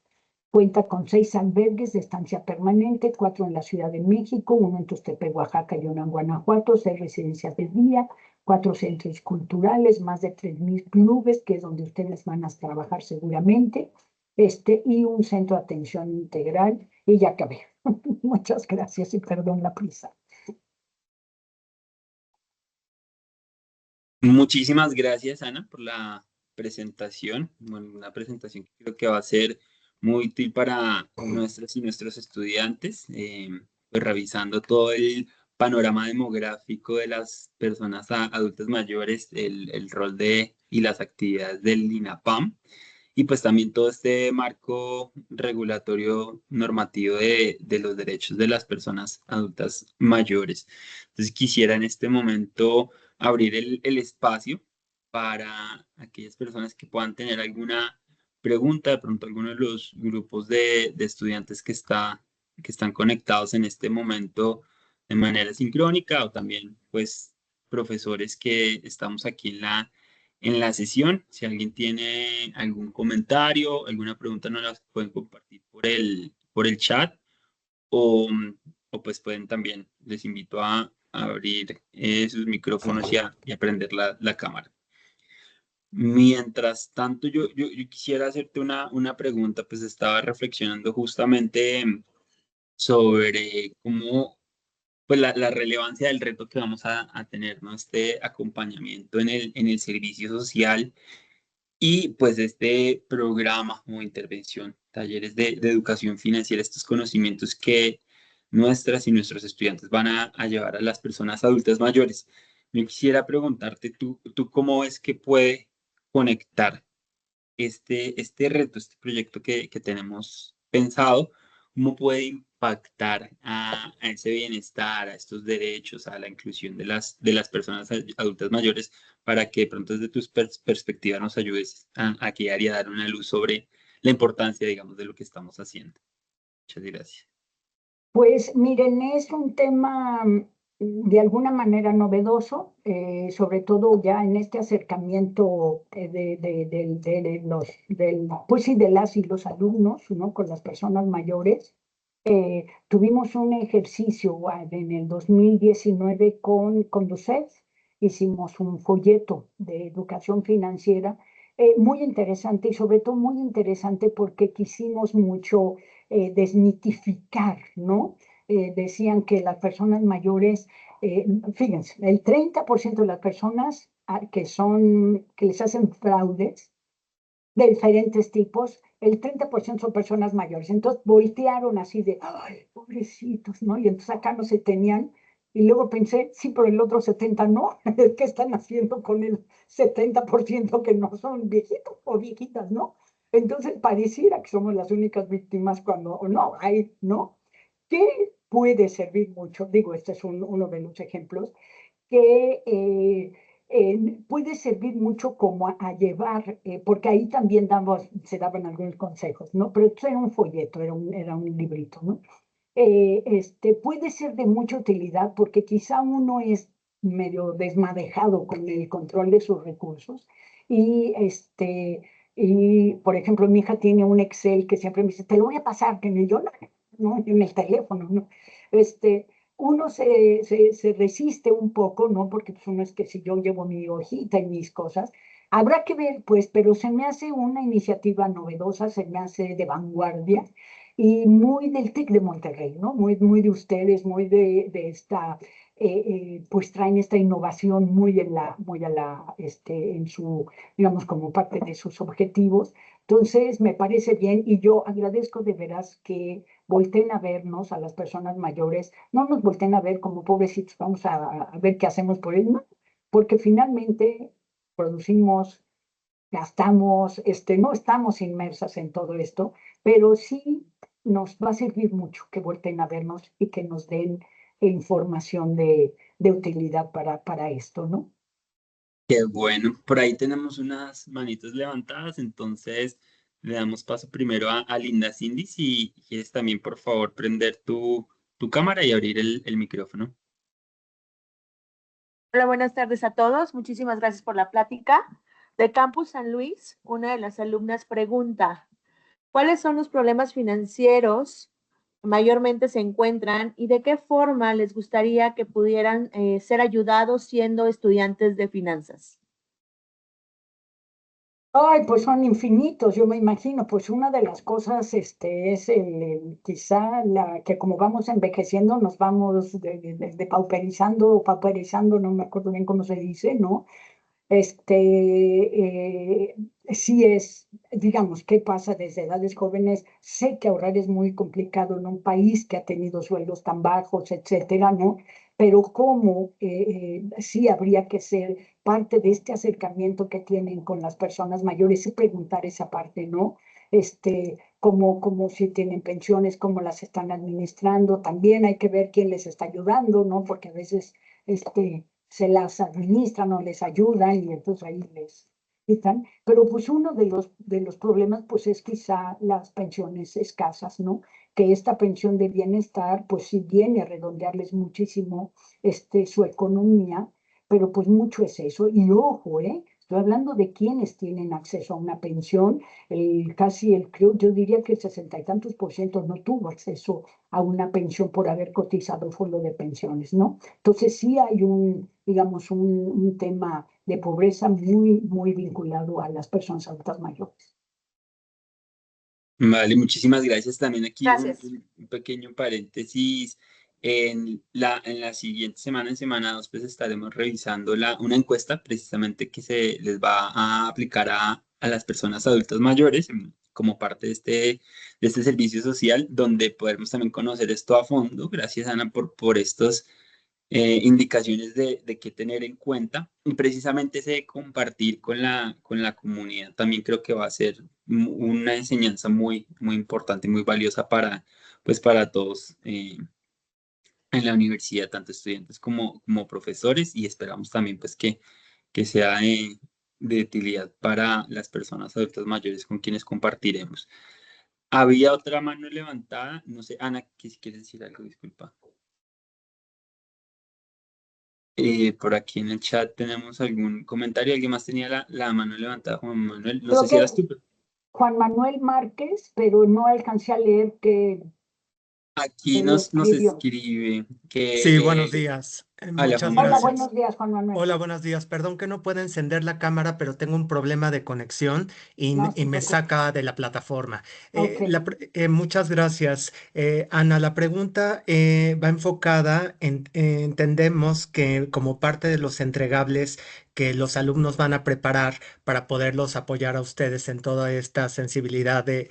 Cuenta con 6 albergues de estancia permanente, 4 en la Ciudad de México, 1 en Tuxtepec, Oaxaca y 1 en Guanajuato, 6 residencias de día, 4 centros culturales, más de 3,000 clubes, que es donde ustedes van a trabajar seguramente, y un centro de atención integral, y ya acabé. Muchas gracias y perdón la prisa. Muchísimas gracias, Ana, por la presentación. Bueno, una presentación que creo que va a ser muy útil para nuestras y nuestros estudiantes, pues revisando todo el panorama demográfico de las personas adultas mayores, el rol y las actividades del INAPAM, y pues también todo este marco regulatorio normativo de los derechos de las personas adultas mayores. Entonces quisiera en este momento abrir el espacio para aquellas personas que puedan tener alguna pregunta, de pronto alguno de los grupos de estudiantes que están conectados en este momento de manera sincrónica, o también pues profesores que estamos aquí en la sesión. Si alguien tiene algún comentario, alguna pregunta, nos las pueden compartir por el chat, o, o pues pueden también, les invito a abrir sus micrófonos y a prender la cámara. Mientras tanto, yo quisiera hacerte una pregunta, pues estaba reflexionando justamente sobre cómo, pues la relevancia del reto que vamos a tener, ¿no? Este acompañamiento en el servicio social y pues este programa o intervención, talleres de educación financiera, estos conocimientos que nuestras y nuestros estudiantes van a llevar a las personas adultas mayores. Yo quisiera preguntarte, ¿tú cómo ves que puede conectar este reto, este proyecto que tenemos pensado, cómo puede impactar a ese bienestar, a estos derechos, a la inclusión de las personas adultas mayores, para que de pronto desde tus perspectivas nos ayudes a guiar y a dar una luz sobre la importancia, digamos, de lo que estamos haciendo? Muchas gracias. Pues miren, es un tema de alguna manera novedoso, sobre todo ya en este acercamiento de los, pues sí, de las y los alumnos, ¿no? Con las personas mayores. Tuvimos un ejercicio en el 2019 con Conducef, hicimos un folleto de educación financiera muy interesante y sobre todo muy interesante porque quisimos mucho desmitificar, ¿no? Decían que las personas mayores, fíjense, el 30% de las personas que les hacen fraudes de diferentes tipos, el 30% son personas mayores. Entonces voltearon así de, ay, pobrecitos, ¿no? Y entonces acá no se tenían. Y luego pensé, sí, pero el otro 70 no. ¿Qué están haciendo con el 70% que no son viejitos o viejitas, no? Entonces pareciera que somos las únicas víctimas cuando o no hay, ¿no? ¿Qué puede servir mucho? Digo, este es uno de los ejemplos que puede servir mucho como a llevar, porque ahí también se daban algunos consejos, ¿no? Pero esto era un folleto, era un librito, ¿no? Puede ser de mucha utilidad porque quizá uno es medio desmadejado con el control de sus recursos y por ejemplo, mi hija tiene un Excel que siempre me dice, te lo voy a pasar, que ni yo, no, en el teléfono, ¿no? Este, uno se resiste un poco, ¿no? Porque pues, uno es que si yo llevo mi hojita y mis cosas, habrá que ver, pues, pero se me hace una iniciativa novedosa, se me hace de vanguardia y muy del TEC de Monterrey, ¿no? Muy, muy de ustedes, muy de esta, pues traen esta innovación en su, digamos, como parte de sus objetivos. Entonces, me parece bien y yo agradezco de veras que volteen a vernos a las personas mayores, no nos volteen a ver como pobrecitos, vamos a ver qué hacemos por ellos, ¿no? Porque finalmente producimos, gastamos, no estamos inmersas en todo esto, pero sí nos va a servir mucho que volteen a vernos y que nos den información de utilidad para esto, ¿no? Qué bueno. Por ahí tenemos unas manitos levantadas, entonces le damos paso primero a Linda Cindy. Si quieres también, por favor, prender tu cámara y abrir el micrófono. Hola, buenas tardes a todos. Muchísimas gracias por la plática. De Campus San Luis, una de las alumnas pregunta, ¿cuáles son los problemas financieros que mayormente se encuentran y de qué forma les gustaría que pudieran ser ayudados siendo estudiantes de finanzas? Ay, pues son infinitos, yo me imagino, pues una de las cosas, es quizá la que como vamos envejeciendo, nos vamos pauperizando o pauperizando, no me acuerdo bien cómo se dice, ¿no? Sí es, digamos, ¿qué pasa desde edades jóvenes? Sé que ahorrar es muy complicado en un país que ha tenido sueldos tan bajos, etcétera, ¿no? Pero cómo sí habría que ser parte de este acercamiento que tienen con las personas mayores y preguntar esa parte, ¿no? Como si tienen pensiones, cómo las están administrando. También hay que ver quién les está ayudando, ¿no? Porque a veces, se las administran o les ayudan y entonces ahí les quitan. Pero pues uno de los problemas pues es quizá las pensiones escasas, ¿no? Que esta pensión de bienestar pues sí viene a redondearles muchísimo su economía, pero pues mucho es eso. Y ojo, Estoy hablando de quienes tienen acceso a una pensión. Yo diría que el 60 y tantos% no tuvo acceso a una pensión por haber cotizado el fondo de pensiones, ¿no? Entonces sí hay digamos, un tema de pobreza muy, muy vinculado a las personas adultas mayores. Vale, muchísimas gracias. También aquí Gracias. un pequeño paréntesis. En la siguiente semana, en semana 2, pues estaremos revisando una encuesta precisamente que se les va a aplicar a las personas adultas mayores como parte de este servicio social, donde podremos también conocer esto a fondo. Gracias, Ana, por estos indicaciones de qué tener en cuenta. Y precisamente ese compartir con la comunidad también creo que va a ser una enseñanza muy, muy importante, muy valiosa pues para todos en la universidad, tanto estudiantes como profesores, y esperamos también pues que sea de utilidad para las personas adultas mayores con quienes compartiremos. Había otra mano levantada, no sé, Ana, que si quieres decir algo, disculpa. Por aquí en el chat tenemos algún comentario. ¿Alguien más tenía la mano levantada? Juan Manuel, no sé Creo si que eras tú. Juan Manuel Márquez, pero no alcancé a leer que Aquí lo nos escribió. escribe que... Sí, buenos días. Hola, Muchas Juan Hola, Manuel. gracias. buenos días, Juan Manuel. Hola, buenos días. Perdón que no pueda encender la cámara, pero tengo un problema de conexión No y se me preocupe. saca de la plataforma. Ok. Muchas gracias. Ana, la pregunta va enfocada entendemos que como parte de los entregables que los alumnos van a preparar para poderlos apoyar a ustedes en toda esta sensibilidad de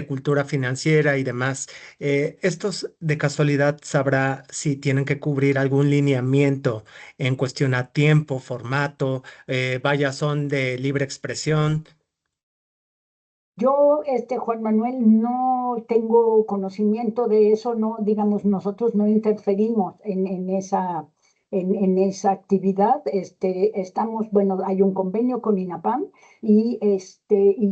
cultura financiera y demás, ¿estos de casualidad sabrá si tienen que cubrir algún lineamiento en cuestión a tiempo, formato, vaya, son de libre expresión? Yo, Juan Manuel, no tengo conocimiento de eso, no, digamos, nosotros no interferimos en esa actividad. Bueno, hay un convenio con INAPAM y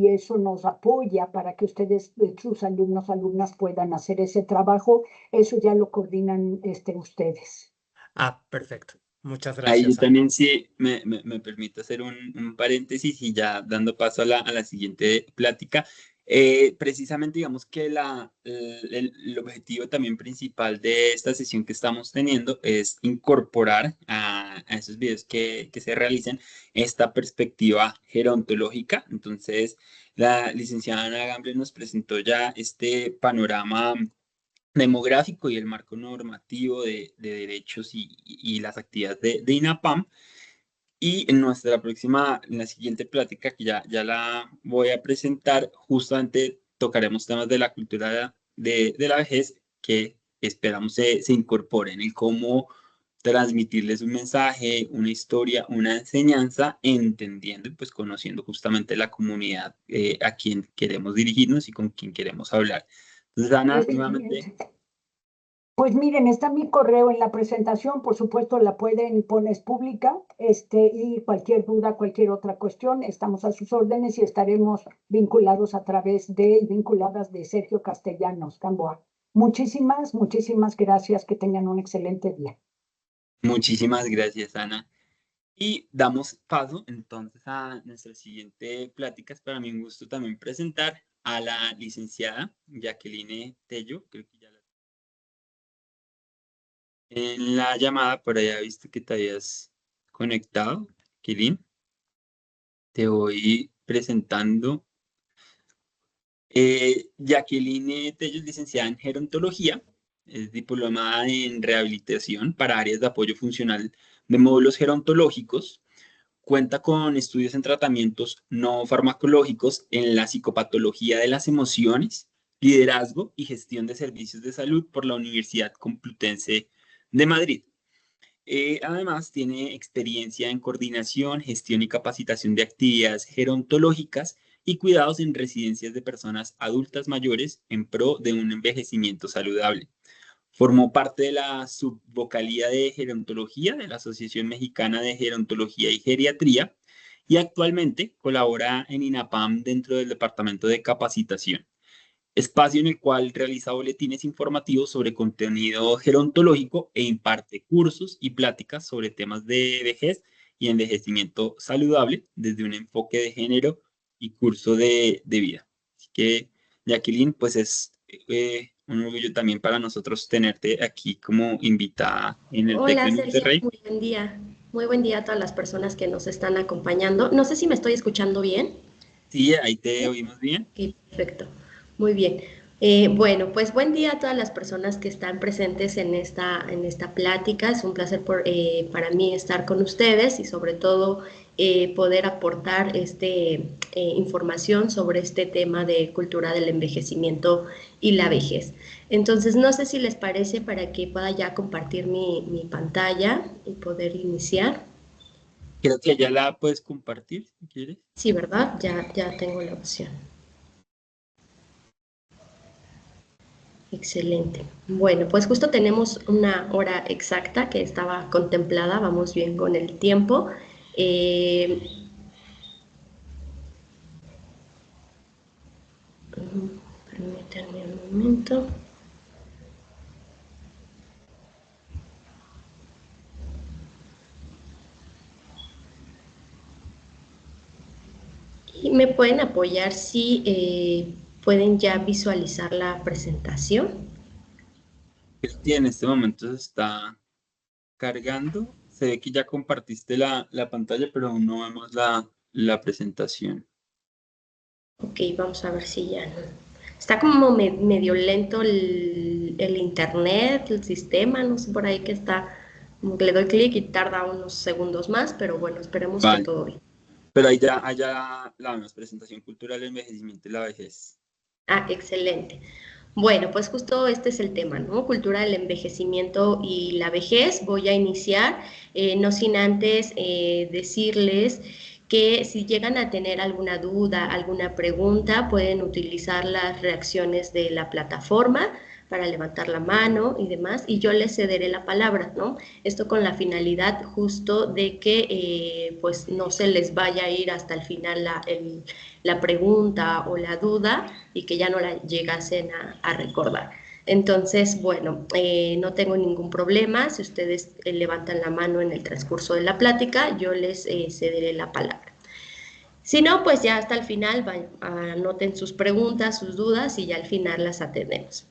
eso nos apoya para que ustedes, sus alumnos, alumnas puedan hacer ese trabajo. Eso ya lo coordinan, ustedes. Ah, perfecto. Muchas Ahí yo gracias, Ana. también sí me permito hacer un paréntesis y ya dando paso a la siguiente plática. Precisamente digamos que el objetivo también principal de esta sesión que estamos teniendo es incorporar a esos videos que se realicen esta perspectiva gerontológica. Entonces, la licenciada Ana Gamble nos presentó ya este panorama demográfico y el marco normativo de derechos y las actividades de INAPAM. Y en la siguiente plática, que ya la voy a presentar, justamente tocaremos temas de la cultura de la vejez que esperamos se incorporen y cómo transmitirles un mensaje, una historia, una enseñanza, entendiendo y pues conociendo justamente la comunidad a quien queremos dirigirnos y con quien queremos hablar. Entonces, Ana, nuevamente. Pues miren, está mi correo en la presentación, por supuesto la pueden poner, es pública, y cualquier duda, cualquier otra cuestión, estamos a sus órdenes y estaremos vinculados vinculadas de Sergio Castellanos Gamboa. Muchísimas, muchísimas gracias, que tengan un excelente día. Muchísimas gracias, Ana. Y damos paso entonces a nuestra siguiente plática. Es para mí un gusto también presentar a la licenciada Jacqueline Tello. Creo que ya en la llamada por ahí he visto que te habías conectado, Jacqueline. Te voy presentando. Jacqueline Tello es licenciada en gerontología, es diplomada en rehabilitación para áreas de apoyo funcional de módulos gerontológicos. Cuenta con estudios en tratamientos no farmacológicos en la psicopatología de las emociones, liderazgo y gestión de servicios de salud por la Universidad Complutense de Madrid. Además, tiene experiencia en coordinación, gestión y capacitación de actividades gerontológicas y cuidados en residencias de personas adultas mayores en pro de un envejecimiento saludable. Formó parte de la subvocalía de gerontología de la Asociación Mexicana de Gerontología y Geriatría y actualmente colabora en INAPAM dentro del Departamento de Capacitación, espacio en el cual realiza boletines informativos sobre contenido gerontológico e imparte cursos y pláticas sobre temas de vejez y envejecimiento saludable desde un enfoque de género y curso de vida. Así que, Jacqueline, pues es un orgullo también para nosotros tenerte aquí como invitada en el TEC Hola de Sergio, Monterrey. muy buen día. Muy buen día a todas las personas que nos están acompañando. No sé si me estoy escuchando bien. Sí, ahí te Sí. oímos bien. Ok, perfecto. Muy bien. Bueno, pues buen día a todas las personas que están presentes en esta plática. Es un placer para mí estar con ustedes y sobre todo poder aportar información sobre este tema de cultura del envejecimiento y la vejez. Entonces, no sé si les parece para que pueda ya compartir mi pantalla y poder iniciar. Creo que ya la puedes compartir si quieres. Sí, ¿verdad? Ya tengo la opción. Excelente. Bueno, pues justo tenemos una hora exacta que estaba contemplada, vamos bien con el tiempo. Permítanme un momento. Y me pueden apoyar si pueden ya visualizar la presentación. Creo que en este momento se está cargando. Se ve que ya compartiste la pantalla, pero aún no vemos la presentación. Ok, vamos a ver si ya no. Está como medio lento el internet, el sistema, no sé por ahí que está, como que le doy clic y tarda unos segundos más, pero bueno, esperemos que Vale, todo bien. pero allá la vemos, presentación cultural, envejecimiento y la vejez. Ah, excelente. Bueno, pues justo este es el tema, ¿no? Cultura del envejecimiento y la vejez. Voy a iniciar, no sin antes decirles que si llegan a tener alguna duda, alguna pregunta, pueden utilizar las reacciones de la plataforma para levantar la mano y demás, y yo les cederé la palabra, ¿no? Esto con la finalidad justo de que pues no se les vaya a ir hasta el final la pregunta o la duda y que ya no la llegasen a recordar. Entonces, bueno, no tengo ningún problema. Si ustedes levantan la mano en el transcurso de la plática, yo les cederé la palabra. Si no, pues ya hasta el final anoten sus preguntas, sus dudas y ya al final las atendemos.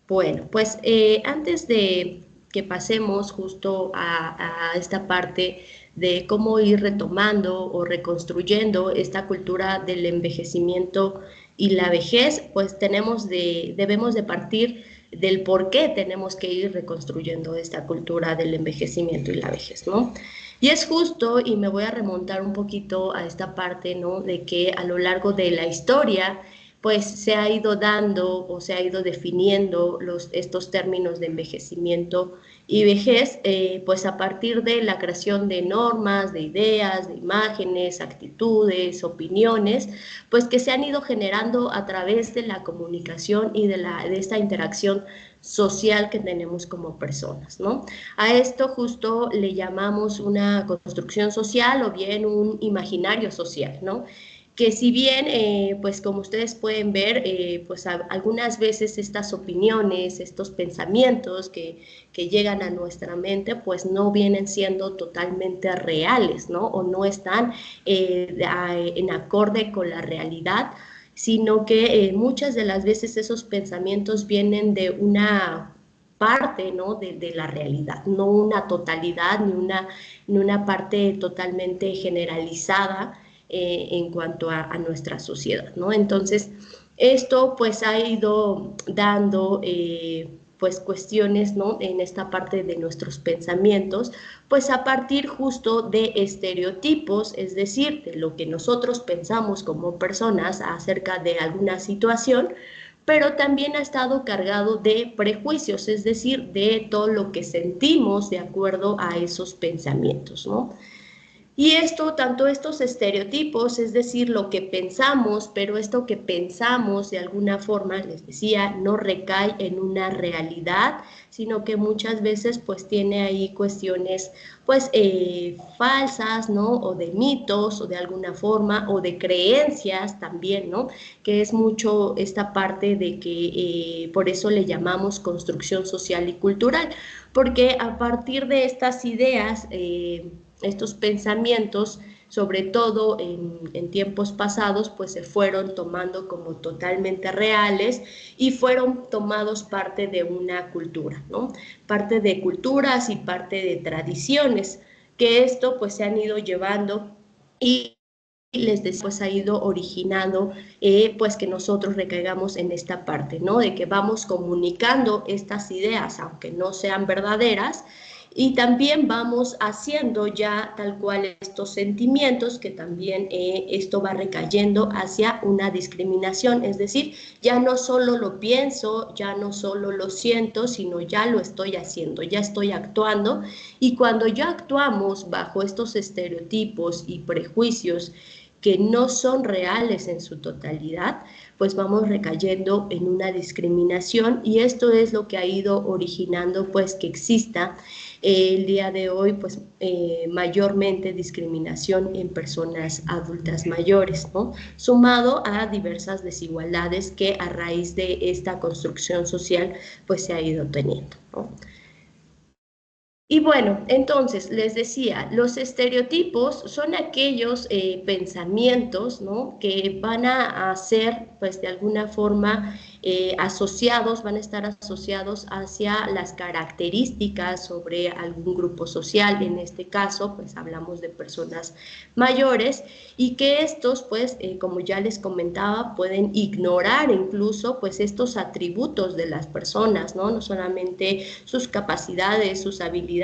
Bueno, pues antes de que pasemos justo a esta parte de cómo ir retomando o reconstruyendo esta cultura del envejecimiento y la vejez, pues debemos de partir del por qué tenemos que ir reconstruyendo esta cultura del envejecimiento y la vejez, ¿no? Y es justo, y me voy a remontar un poquito a esta parte, ¿no? De que a lo largo de la historia, pues se ha ido dando o se ha ido definiendo estos términos de envejecimiento y vejez, pues a partir de la creación de normas, de ideas, de imágenes, actitudes, opiniones, pues que se han ido generando a través de la comunicación y de esta interacción social que tenemos como personas, ¿no? A esto justo le llamamos una construcción social o bien un imaginario social, ¿no? Que si bien, pues como ustedes pueden ver, pues algunas veces estas opiniones, estos pensamientos que llegan a nuestra mente, pues no vienen siendo totalmente reales, ¿no? O no están en acorde con la realidad, sino que muchas de las veces esos pensamientos vienen de una parte, ¿no? de la realidad, no una totalidad ni una parte totalmente generalizada en cuanto a nuestra sociedad, ¿no? Entonces, esto pues ha ido dando pues cuestiones, ¿no? En esta parte de nuestros pensamientos, pues a partir justo de estereotipos, es decir, de lo que nosotros pensamos como personas acerca de alguna situación, pero también ha estado cargado de prejuicios, es decir, de todo lo que sentimos de acuerdo a esos pensamientos, ¿no? Y esto, tanto estos estereotipos, es decir, lo que pensamos, pero esto que pensamos de alguna forma, les decía, no recae en una realidad, sino que muchas veces pues tiene ahí cuestiones pues falsas, ¿no? O de mitos, o de alguna forma, o de creencias también, ¿no? Que es mucho esta parte de que por eso le llamamos construcción social y cultural, porque a partir de estas ideas estos pensamientos, sobre todo en tiempos pasados, pues se fueron tomando como totalmente reales y fueron tomados parte de una cultura, ¿no? Parte de culturas y parte de tradiciones, que esto pues se han ido llevando y les decía, pues ha ido originando pues que nosotros recaigamos en esta parte, ¿no? De que vamos comunicando estas ideas, aunque no sean verdaderas, y también vamos haciendo ya tal cual estos sentimientos, que también esto va recayendo hacia una discriminación, es decir, ya no solo lo pienso, ya no solo lo siento, sino ya lo estoy haciendo, ya estoy actuando, y cuando ya actuamos bajo estos estereotipos y prejuicios que no son reales en su totalidad, pues vamos recayendo en una discriminación, y esto es lo que ha ido originando pues que exista el día de hoy pues mayormente discriminación en personas adultas mayores, ¿no? Sumado a diversas desigualdades que a raíz de esta construcción social pues se ha ido teniendo, ¿no? Y bueno, entonces les decía, los estereotipos son aquellos pensamientos, ¿no?, que van a ser, pues de alguna forma, asociados, van a estar asociados hacia las características sobre algún grupo social. En este caso, pues hablamos de personas mayores, y que estos, pues, como ya les comentaba, pueden ignorar incluso, pues, estos atributos de las personas, ¿no? No solamente sus capacidades, sus habilidades,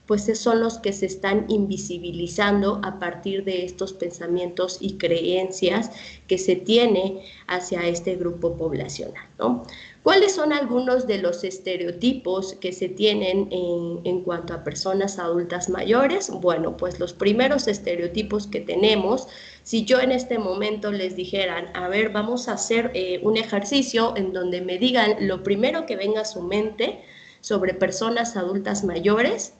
pues son los que se están invisibilizando a partir de estos pensamientos y creencias que se tiene hacia este grupo poblacional, ¿no? ¿Cuáles son algunos de los estereotipos que se tienen en cuanto a personas adultas mayores? Bueno, pues los primeros estereotipos que tenemos, si yo en este momento les dijeran, a ver, vamos a hacer un ejercicio en donde me digan lo primero que venga a su mente sobre personas adultas mayores,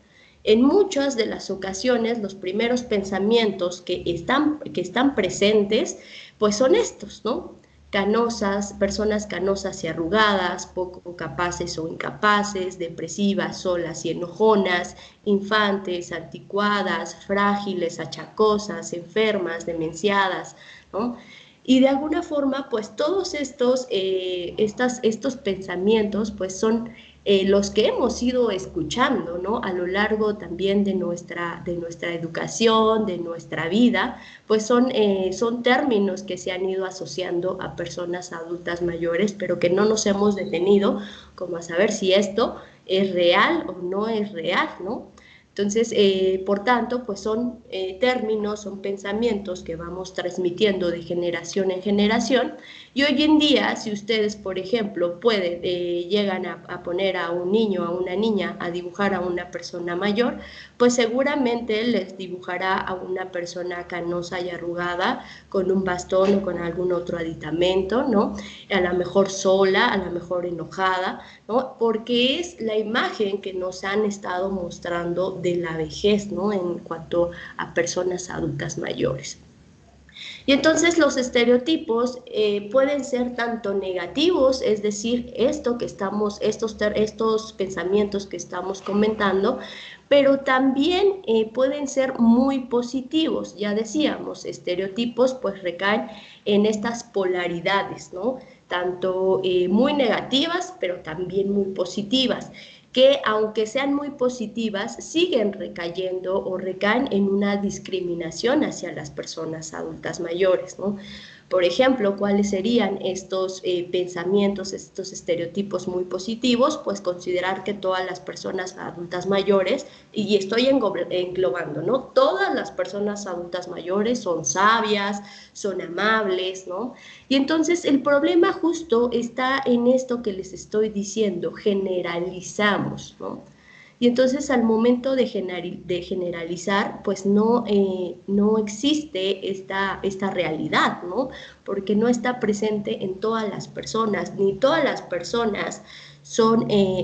en muchas de las ocasiones los primeros pensamientos que están presentes, pues son estos, ¿no? Canosas, personas canosas y arrugadas, poco capaces o incapaces, depresivas, solas y enojonas, infantes, anticuadas, frágiles, achacosas, enfermas, demenciadas, ¿no? Y de alguna forma, pues todos estos pensamientos, pues son los que hemos ido escuchando, ¿no?, a lo largo también de nuestra educación, de nuestra vida, pues son términos que se han ido asociando a personas adultas mayores, pero que no nos hemos detenido como a saber si esto es real o no es real, ¿no? Entonces, por tanto, pues son términos, son pensamientos que vamos transmitiendo de generación en generación, y hoy en día, si ustedes, por ejemplo, llegan a poner a un niño, a una niña, a dibujar a una persona mayor, pues seguramente les dibujará a una persona canosa y arrugada con un bastón o con algún otro aditamento, ¿no? A lo mejor sola, a lo mejor enojada, ¿no? Porque es la imagen que nos han estado mostrando de la vejez, ¿no?, en cuanto a personas adultas mayores. Y entonces los estereotipos pueden ser tanto negativos, es decir, estos pensamientos que estamos comentando, pero también pueden ser muy positivos. Ya decíamos, estereotipos pues recaen en estas polaridades, ¿no?, tanto muy negativas, pero también muy positivas, que aunque sean muy positivas, siguen recayendo o recaen en una discriminación hacia las personas adultas mayores, ¿no? Por ejemplo, ¿cuáles serían estos pensamientos, estos estereotipos muy positivos? Pues considerar que todas las personas adultas mayores, y estoy englobando, ¿no?, todas las personas adultas mayores son sabias, son amables, ¿no? Y entonces el problema justo está en esto que les estoy diciendo, generalizamos, ¿no? Y entonces al momento de generalizar, pues no existe esta realidad, ¿no? Porque no está presente en todas las personas, ni todas las personas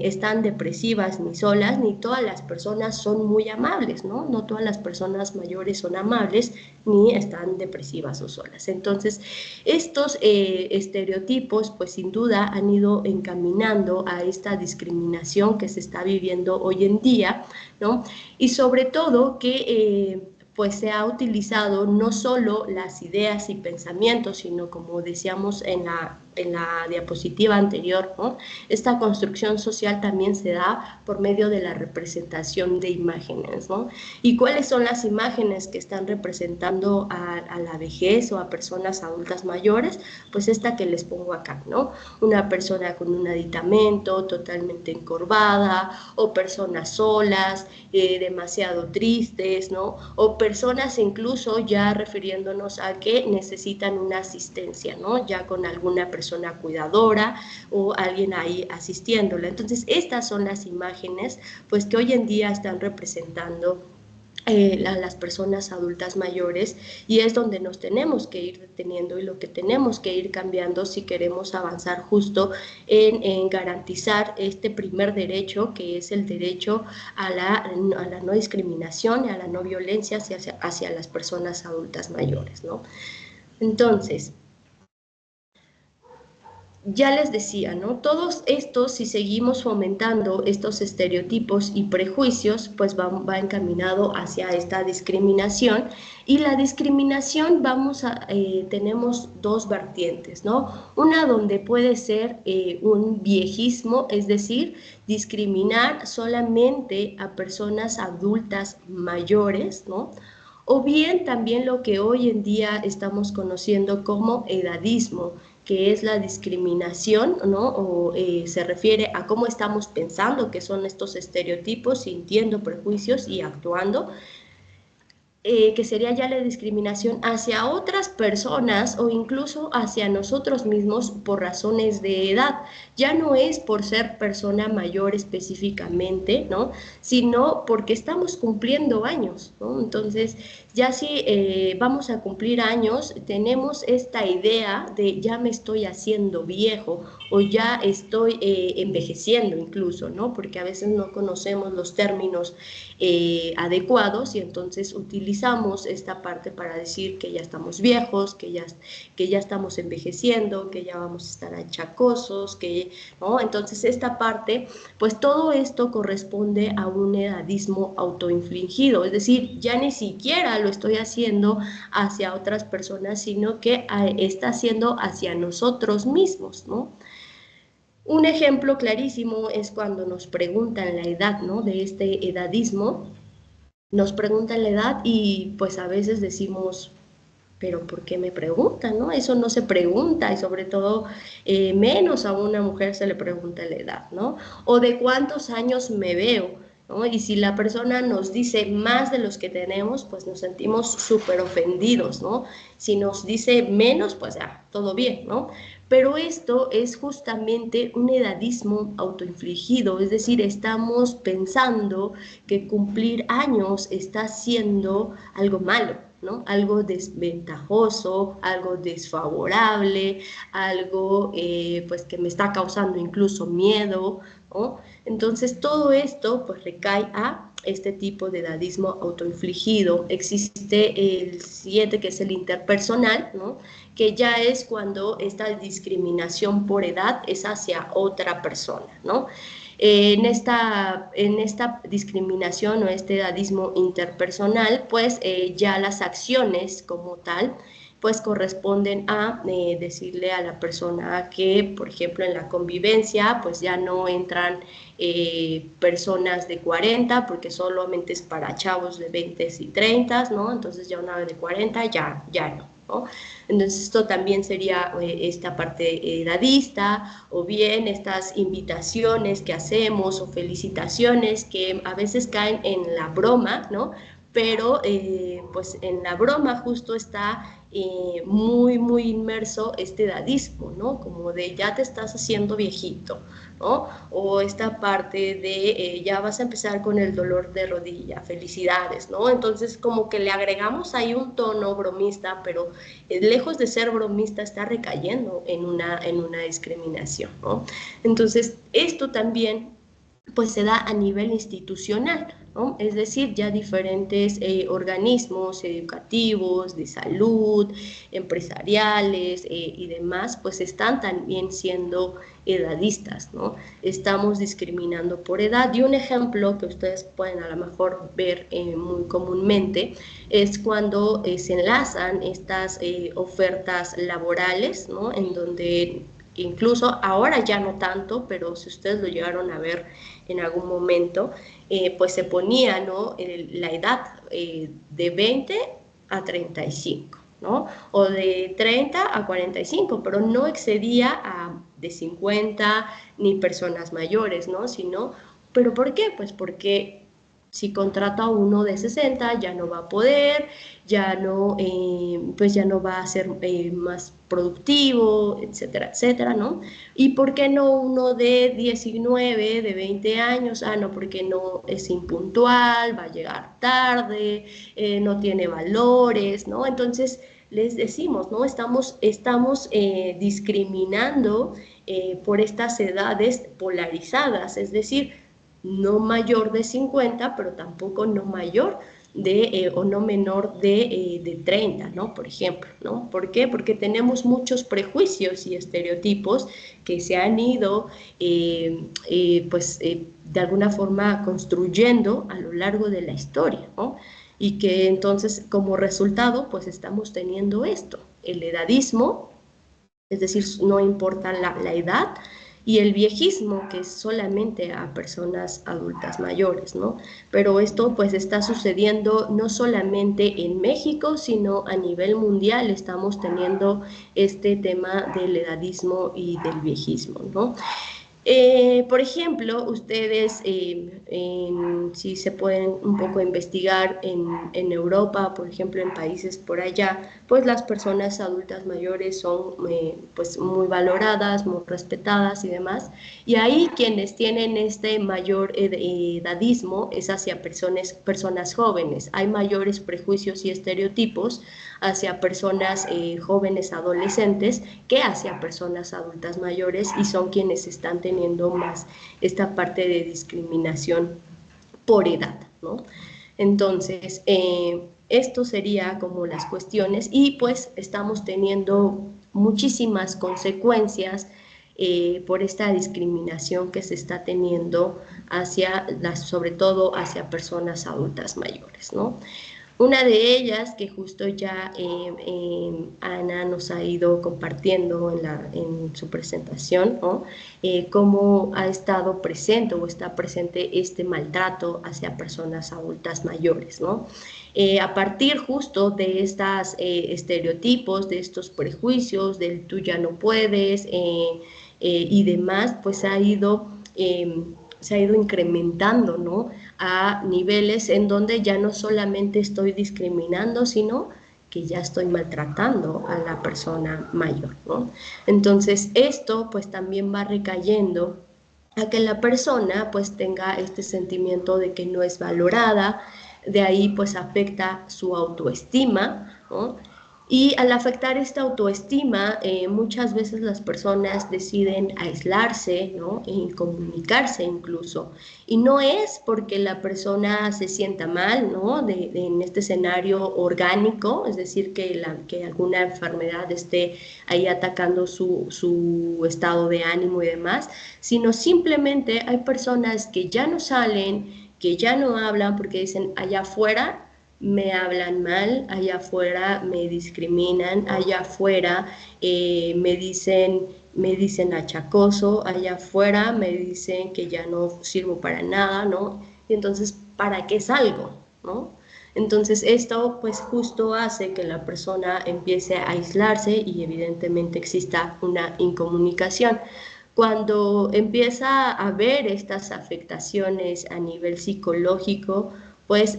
están depresivas ni solas, ni todas las personas son muy amables, ¿no? No todas las personas mayores son amables, ni están depresivas o solas. Entonces, estos estereotipos, pues sin duda han ido encaminando a esta discriminación que se está viviendo hoy en día, ¿no? Y sobre todo que pues se ha utilizado no solo las ideas y pensamientos, sino como decíamos en la diapositiva anterior, ¿no? Esta construcción social también se da por medio de la representación de imágenes, ¿no? ¿Y cuáles son las imágenes que están representando a la vejez o a personas adultas mayores? Pues esta que les pongo acá, ¿no? Una persona con un aditamento, totalmente encorvada, o personas solas, demasiado tristes, ¿no? O personas incluso ya refiriéndonos a que necesitan una asistencia, ¿no? Ya con alguna persona cuidadora o alguien ahí asistiéndola. Entonces, estas son las imágenes, pues, que hoy en día están representando las personas adultas mayores, y es donde nos tenemos que ir deteniendo y lo que tenemos que ir cambiando si queremos avanzar justo en garantizar este primer derecho, que es el derecho a la no discriminación y a la no violencia hacia las personas adultas mayores, ¿no? Entonces, ya les decía, ¿no? Todos estos, si seguimos fomentando estos estereotipos y prejuicios, pues va encaminado hacia esta discriminación, y la discriminación tenemos dos vertientes, ¿no? Una donde puede ser un viejismo, es decir, discriminar solamente a personas adultas mayores, ¿no? O bien también lo que hoy en día estamos conociendo como edadismo, que es la discriminación, ¿no? O se refiere a cómo estamos pensando que son estos estereotipos, sintiendo prejuicios y actuando, que sería ya la discriminación hacia otras personas o incluso hacia nosotros mismos por razones de edad. Ya no es por ser persona mayor específicamente, ¿no? Sino porque estamos cumpliendo años, ¿no? Entonces, ya si vamos a cumplir años, tenemos esta idea de ya me estoy haciendo viejo o ya estoy envejeciendo incluso, ¿no? Porque a veces no conocemos los términos adecuados, y entonces utilizamos esta parte para decir que ya estamos viejos, que ya estamos envejeciendo, que ya vamos a estar achacosos, ¿no? Entonces esta parte, pues todo esto corresponde a un edadismo autoinfligido, es decir, ya ni siquiera lo estoy haciendo hacia otras personas, sino que está haciendo hacia nosotros mismos, ¿no? Un ejemplo clarísimo es cuando nos preguntan la edad, ¿no? De este edadismo, nos preguntan la edad y pues a veces decimos, pero ¿por qué me preguntan, no? Eso no se pregunta, y sobre todo menos a una mujer se le pregunta la edad, ¿no? O de cuántos años me veo, ¿no? Y si la persona nos dice más de los que tenemos, pues nos sentimos súper ofendidos, ¿no? Si nos dice menos, pues ya, todo bien, ¿no? Pero esto es justamente un edadismo autoinfligido, es decir, estamos pensando que cumplir años está siendo algo malo, ¿no? Algo desventajoso, algo desfavorable, algo pues que me está causando incluso miedo, ¿no? Entonces todo esto pues recae a este tipo de edadismo autoinfligido. Existe el siguiente, que es el interpersonal, ¿no? Que ya es cuando esta discriminación por edad es hacia otra persona, ¿no? En esta discriminación o este edadismo interpersonal, pues ya las acciones como tal, pues corresponden a decirle a la persona que, por ejemplo, en la convivencia, pues ya no entran personas de 40, porque solamente es para chavos de 20 y 30, ¿no? Entonces ya una vez de 40 ya no, ¿no? Entonces esto también sería esta parte edadista, o bien estas invitaciones que hacemos o felicitaciones que a veces caen en la broma, ¿no? pero pues en la broma justo está muy, muy inmerso este edadismo, ¿no? Como de ya te estás haciendo viejito, ¿no? O esta parte de ya vas a empezar con el dolor de rodilla, felicidades, ¿no? Entonces como que le agregamos ahí un tono bromista, pero lejos de ser bromista está recayendo en una discriminación, ¿no? Entonces esto también pues se da a nivel institucional, ¿no? Es decir, ya diferentes organismos educativos, de salud, empresariales y demás, pues están también siendo edadistas, ¿no? Estamos discriminando por edad. Y un ejemplo que ustedes pueden a lo mejor ver muy comúnmente es cuando se enlazan estas ofertas laborales, ¿no? En donde incluso ahora ya no tanto, pero si ustedes lo llegaron a ver en algún momento, pues se ponía, ¿no? La edad de 20 a 35, ¿no? O de 30 a 45, pero no excedía de 50 ni personas mayores, ¿no? Sino, ¿pero por qué? Pues porque si contrato a uno de 60 ya no va a poder, ya no, pues ya no va a ser más productivo, etcétera, etcétera, ¿no? ¿Y por qué no uno de 19, de 20 años? Ah, no, porque no es impuntual, va a llegar tarde, no tiene valores, ¿no? Entonces les decimos, ¿no? Estamos discriminando por estas edades polarizadas, es decir, no mayor de 50, pero tampoco no mayor o no menor de 30, ¿no? Por ejemplo, ¿no? ¿Por qué? Porque tenemos muchos prejuicios y estereotipos que se han ido, de alguna forma construyendo a lo largo de la historia, ¿no? Y que entonces como resultado, pues estamos teniendo esto, el edadismo, es decir, no importa la edad, y el viejismo, que es solamente a personas adultas mayores, ¿no? Pero esto pues está sucediendo no solamente en México, sino a nivel mundial estamos teniendo este tema del edadismo y del viejismo, ¿no? Por ejemplo, ustedes, si se pueden un poco investigar en Europa, por ejemplo, en países por allá, pues las personas adultas mayores son pues muy valoradas, muy respetadas y demás. Y ahí quienes tienen este mayor edadismo es hacia personas jóvenes. Hay mayores prejuicios y estereotipos hacia personas jóvenes adolescentes que hacia personas adultas mayores, y son quienes están teniendo más esta parte de discriminación por edad, ¿no? Entonces, esto sería como las cuestiones, y pues estamos teniendo muchísimas consecuencias por esta discriminación que se está teniendo sobre todo hacia personas adultas mayores, ¿no? Una de ellas, que justo ya Ana nos ha ido compartiendo en su presentación, ¿no? Cómo ha estado presente o está presente este maltrato hacia personas adultas mayores, ¿no? A partir justo de estos estereotipos, de estos prejuicios, del tú ya no puedes y demás, pues se ha ido incrementando, ¿no? A niveles en donde ya no solamente estoy discriminando, sino que ya estoy maltratando a la persona mayor, ¿no? Entonces esto pues también va recayendo a que la persona pues tenga este sentimiento de que no es valorada, de ahí pues afecta su autoestima, ¿no? Y al afectar esta autoestima, muchas veces las personas deciden aislarse, ¿no? E comunicarse incluso. Y no es porque la persona se sienta mal, ¿no? En este escenario orgánico, es decir, que alguna enfermedad esté ahí atacando su estado de ánimo y demás, sino simplemente hay personas que ya no salen, que ya no hablan porque dicen allá afuera me hablan mal, allá afuera me discriminan, allá afuera me dicen achacoso, allá afuera me dicen que ya no sirvo para nada, ¿no? Y entonces, ¿para qué salgo, no? Entonces esto pues justo hace que la persona empiece a aislarse y evidentemente exista una incomunicación. Cuando empieza a ver estas afectaciones a nivel psicológico, pues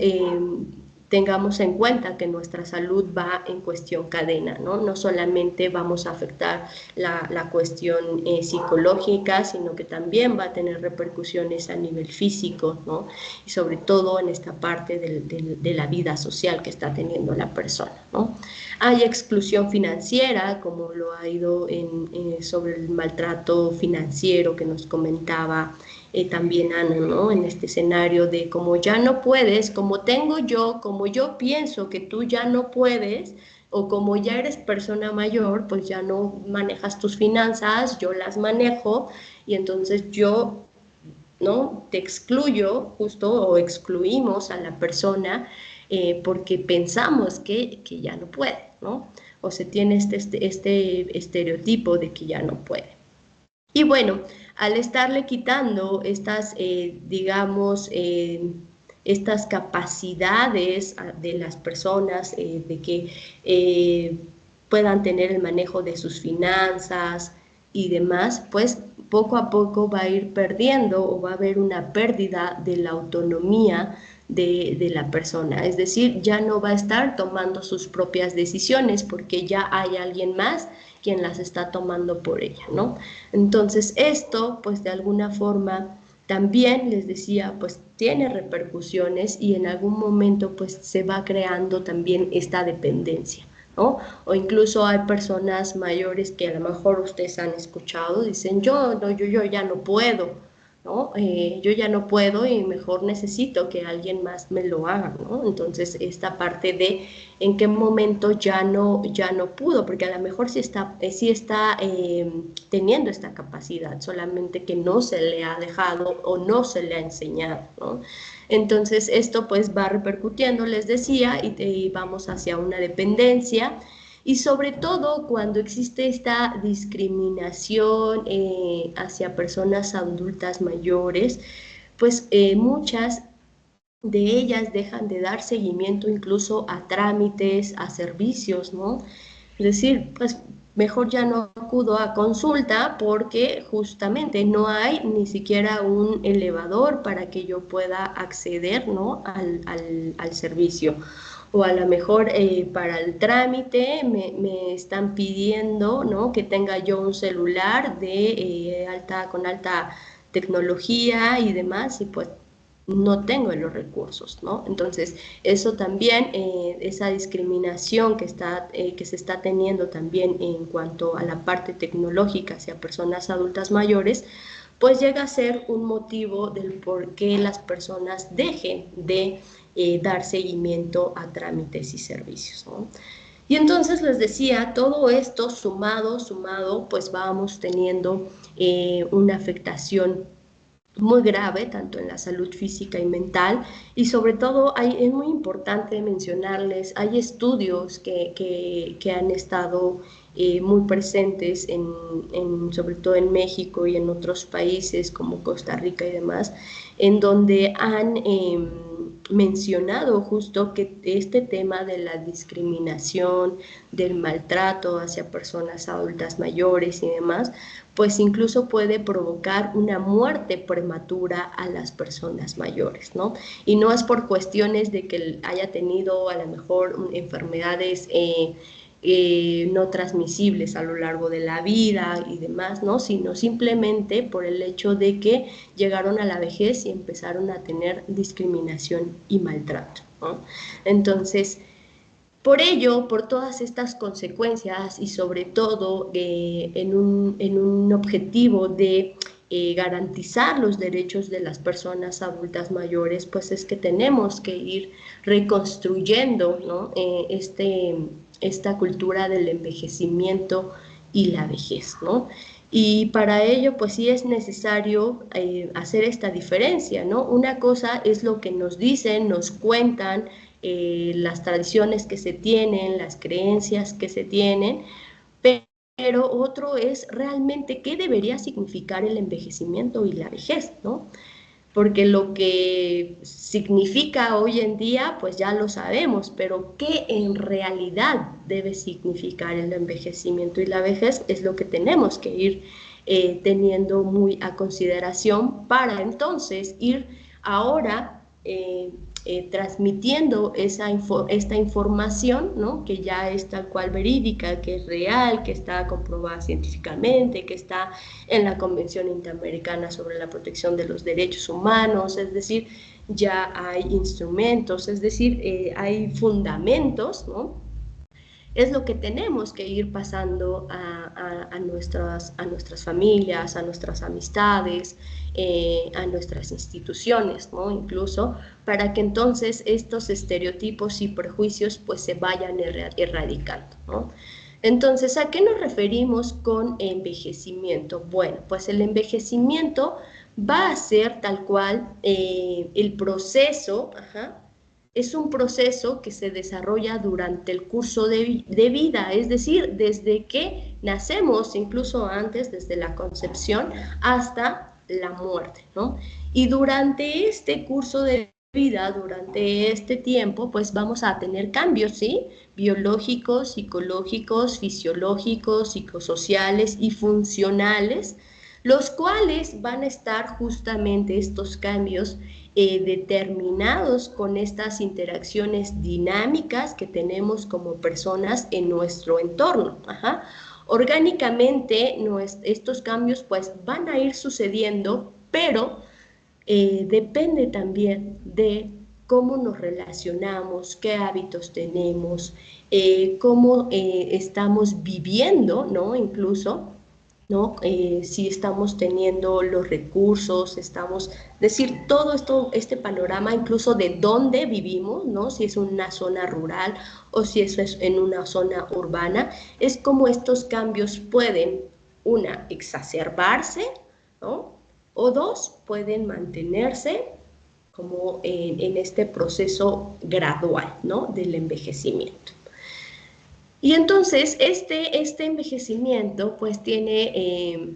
tengamos en cuenta que nuestra salud va en cuestión cadena, ¿no? No solamente vamos a afectar la cuestión psicológica, sino que también va a tener repercusiones a nivel físico, ¿no? Y sobre todo en esta parte de la vida social que está teniendo la persona, ¿no? Hay exclusión financiera, como lo ha ido sobre el maltrato financiero que nos comentaba también Ana, ¿no? En este escenario de como ya no puedes, como tengo yo, como yo pienso que tú ya no puedes, o como ya eres persona mayor, pues ya no manejas tus finanzas, yo las manejo, y entonces yo, ¿no? Te excluyo justo, o excluimos a la persona porque pensamos que ya no puede, ¿no? O se tiene este estereotipo de que ya no puede. Y bueno, al estarle quitando estas, digamos, estas capacidades de las personas de que puedan tener el manejo de sus finanzas y demás, pues poco a poco va a ir perdiendo o va a haber una pérdida de la autonomía de la persona. Es decir, ya no va a estar tomando sus propias decisiones porque ya hay alguien más quien las está tomando por ella, ¿no? Entonces esto, pues de alguna forma, también les decía, pues tiene repercusiones y en algún momento pues se va creando también esta dependencia, ¿no? O incluso hay personas mayores que a lo mejor ustedes han escuchado, dicen, yo ya no puedo, ¿no? Yo ya no puedo y mejor necesito que alguien más me lo haga, ¿no? Entonces esta parte de en qué momento ya no pudo, porque a lo mejor sí está teniendo esta capacidad, solamente que no se le ha dejado o no se le ha enseñado, ¿no? Entonces esto pues va repercutiendo, les decía, y vamos hacia una dependencia. Y sobre todo cuando existe esta discriminación hacia personas adultas mayores, pues muchas de ellas dejan de dar seguimiento incluso a trámites, a servicios, ¿no? Es decir, pues mejor ya no acudo a consulta porque justamente no hay ni siquiera un elevador para que yo pueda acceder, ¿no? al servicio. O a lo mejor para el trámite me están pidiendo, ¿no? Que tenga yo un celular con alta tecnología y demás, y pues no tengo los recursos, ¿no? Entonces, eso también, esa discriminación que se está teniendo también en cuanto a la parte tecnológica hacia personas adultas mayores, pues llega a ser un motivo del por qué las personas dejen de dar seguimiento a trámites y servicios, ¿no? Y entonces les decía, todo esto sumado, pues vamos teniendo una afectación muy grave, tanto en la salud física y mental, y sobre todo es muy importante mencionarles, hay estudios que han estado muy presentes, sobre todo en México y en otros países como Costa Rica y demás, en donde han mencionado justo que este tema de la discriminación, del maltrato hacia personas adultas mayores y demás, pues incluso puede provocar una muerte prematura a las personas mayores, ¿no? Y no es por cuestiones de que haya tenido a lo mejor enfermedades no transmisibles a lo largo de la vida y demás, ¿no? Sino simplemente por el hecho de que llegaron a la vejez y empezaron a tener discriminación y maltrato, ¿no? Entonces, por ello, por todas estas consecuencias y sobre todo en un objetivo de garantizar los derechos de las personas adultas mayores, pues es que tenemos que ir reconstruyendo, ¿no? Esta cultura del envejecimiento y la vejez, ¿no? Y para ello, pues sí es necesario hacer esta diferencia, ¿no? Una cosa es lo que nos dicen, nos cuentan, las tradiciones que se tienen, las creencias que se tienen, pero otro es realmente qué debería significar el envejecimiento y la vejez, ¿no? Porque lo que significa hoy en día, pues ya lo sabemos, pero qué en realidad debe significar el envejecimiento y la vejez es lo que tenemos que ir teniendo muy a consideración para entonces ir ahora transmitiendo esta información, ¿no? Que ya es tal cual verídica, que es real, que está comprobada científicamente, que está en la Convención Interamericana sobre la Protección de los Derechos Humanos, es decir, ya hay instrumentos, es decir, hay fundamentos, ¿no? Es lo que tenemos que ir pasando a nuestras familias, a nuestras amistades, a nuestras instituciones, ¿no? Incluso para que entonces estos estereotipos y prejuicios pues se vayan erradicando, ¿no? Entonces, ¿a qué nos referimos con envejecimiento? Bueno, pues el envejecimiento va a ser tal cual el proceso, es un proceso que se desarrolla durante el curso de vida, es decir, desde que nacemos, incluso antes, desde la concepción hasta la muerte, ¿no? Y durante este curso de vida, durante este tiempo, pues vamos a tener cambios, ¿sí? Biológicos, psicológicos, fisiológicos, psicosociales y funcionales, los cuales van a estar justamente estos cambios determinados con estas interacciones dinámicas que tenemos como personas en nuestro entorno. Orgánicamente estos cambios pues van a ir sucediendo, pero depende también de cómo nos relacionamos, qué hábitos tenemos, cómo estamos viviendo, ¿no? Incluso, ¿no? Si estamos teniendo los recursos, decir, todo esto, este panorama, incluso de dónde vivimos, ¿no? Si es una zona rural o si eso es en una zona urbana, es como estos cambios pueden, una, exacerbarse, ¿no? O dos, pueden mantenerse como en este proceso gradual, ¿no? Del envejecimiento. Y entonces, este envejecimiento pues tiene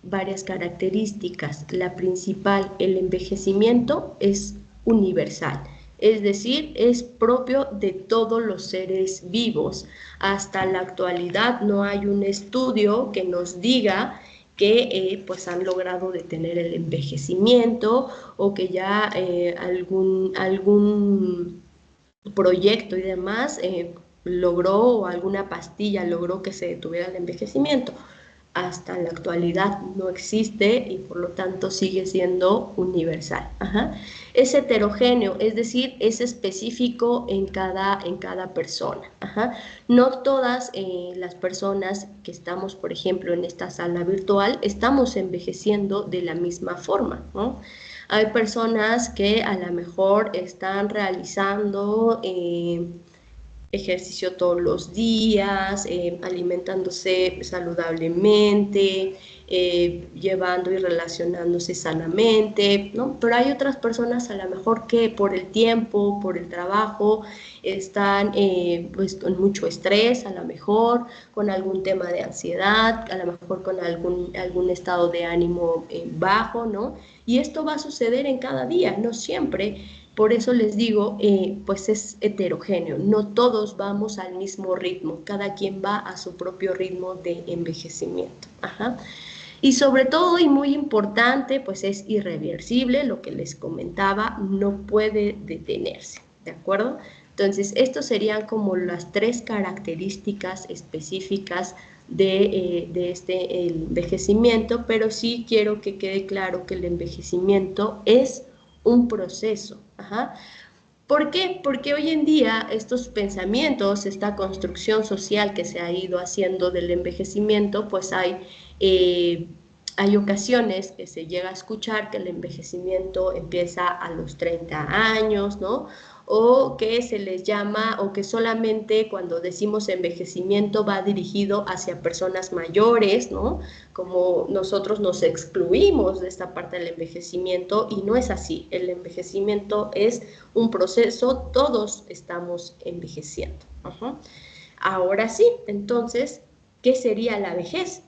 varias características. La principal, el envejecimiento es universal, es decir, es propio de todos los seres vivos. Hasta la actualidad no hay un estudio que nos diga que pues han logrado detener el envejecimiento o que ya algún proyecto y demás logró, o alguna pastilla logró que se detuviera el envejecimiento. Hasta la actualidad no existe y por lo tanto sigue siendo universal. Es heterogéneo, es decir, es específico en cada persona. No todas las personas que estamos, por ejemplo, en esta sala virtual, estamos envejeciendo de la misma forma, ¿no? Hay personas que a lo mejor están realizando ejercicio todos los días, alimentándose saludablemente, llevando y relacionándose sanamente, ¿no? Pero hay otras personas a lo mejor que por el tiempo, por el trabajo, están pues con mucho estrés, a lo mejor con algún tema de ansiedad, a lo mejor con algún estado de ánimo bajo, ¿no? Y esto va a suceder en cada día, no siempre. Por eso les digo, pues es heterogéneo, no todos vamos al mismo ritmo, cada quien va a su propio ritmo de envejecimiento. Y sobre todo, y muy importante, pues es irreversible, lo que les comentaba, no puede detenerse, ¿de acuerdo? Entonces, estos serían como las 3 características específicas de este envejecimiento, pero sí quiero que quede claro que el envejecimiento es un proceso. ¿Por qué? Porque hoy en día estos pensamientos, esta construcción social que se ha ido haciendo del envejecimiento, pues hay ocasiones que se llega a escuchar que el envejecimiento empieza a los 30 años, ¿no? O que se les llama, o que solamente cuando decimos envejecimiento va dirigido hacia personas mayores, ¿no? Como nosotros nos excluimos de esta parte del envejecimiento, y no es así. El envejecimiento es un proceso, todos estamos envejeciendo. Ahora sí, entonces, ¿qué sería la vejez?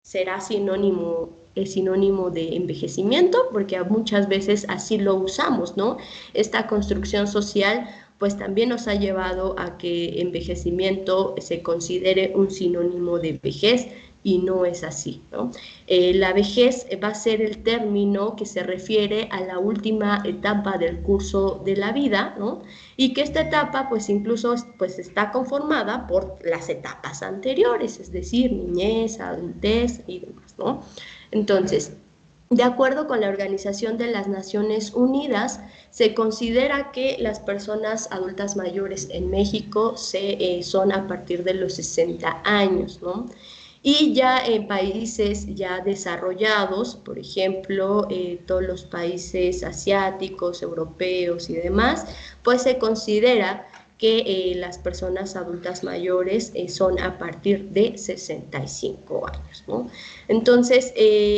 ¿Será sinónimo de envejecimiento? Porque muchas veces así lo usamos, ¿no? Esta construcción social pues también nos ha llevado a que envejecimiento se considere un sinónimo de vejez, y no es así, ¿no? La vejez va a ser el término que se refiere a la última etapa del curso de la vida, ¿no? Y que esta etapa pues incluso pues está conformada por las etapas anteriores, es decir, niñez, adultez y demás, ¿no? Entonces, de acuerdo con la Organización de las Naciones Unidas, se considera que las personas adultas mayores en México son a partir de los 60 años, ¿no? Y ya en países ya desarrollados, por ejemplo, todos los países asiáticos, europeos y demás, pues se considera que las personas adultas mayores son a partir de 65 años, ¿no? Entonces,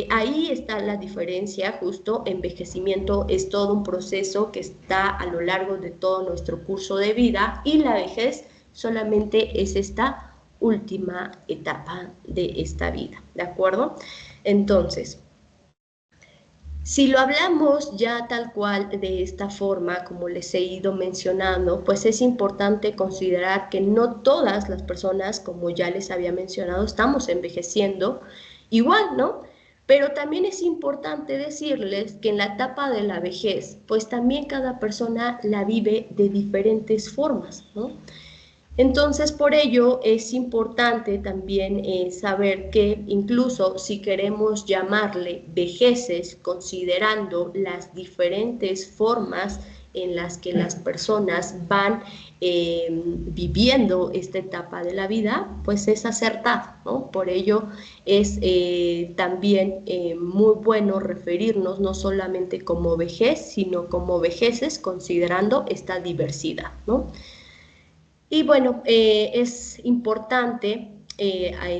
ahí está la diferencia, justo. Envejecimiento es todo un proceso que está a lo largo de todo nuestro curso de vida, y la vejez solamente es esta última etapa de esta vida, ¿de acuerdo? Entonces, si lo hablamos ya tal cual de esta forma, como les he ido mencionando, pues es importante considerar que no todas las personas, como ya les había mencionado, estamos envejeciendo igual, ¿no? Pero también es importante decirles que en la etapa de la vejez, pues también cada persona la vive de diferentes formas, ¿no? Entonces, por ello es importante también saber que incluso si queremos llamarle vejeces, considerando las diferentes formas en las que las personas van viviendo esta etapa de la vida, pues es acertado, ¿no? Por ello es también muy bueno referirnos no solamente como vejez, sino como vejeces, considerando esta diversidad, ¿no? Y bueno, es importante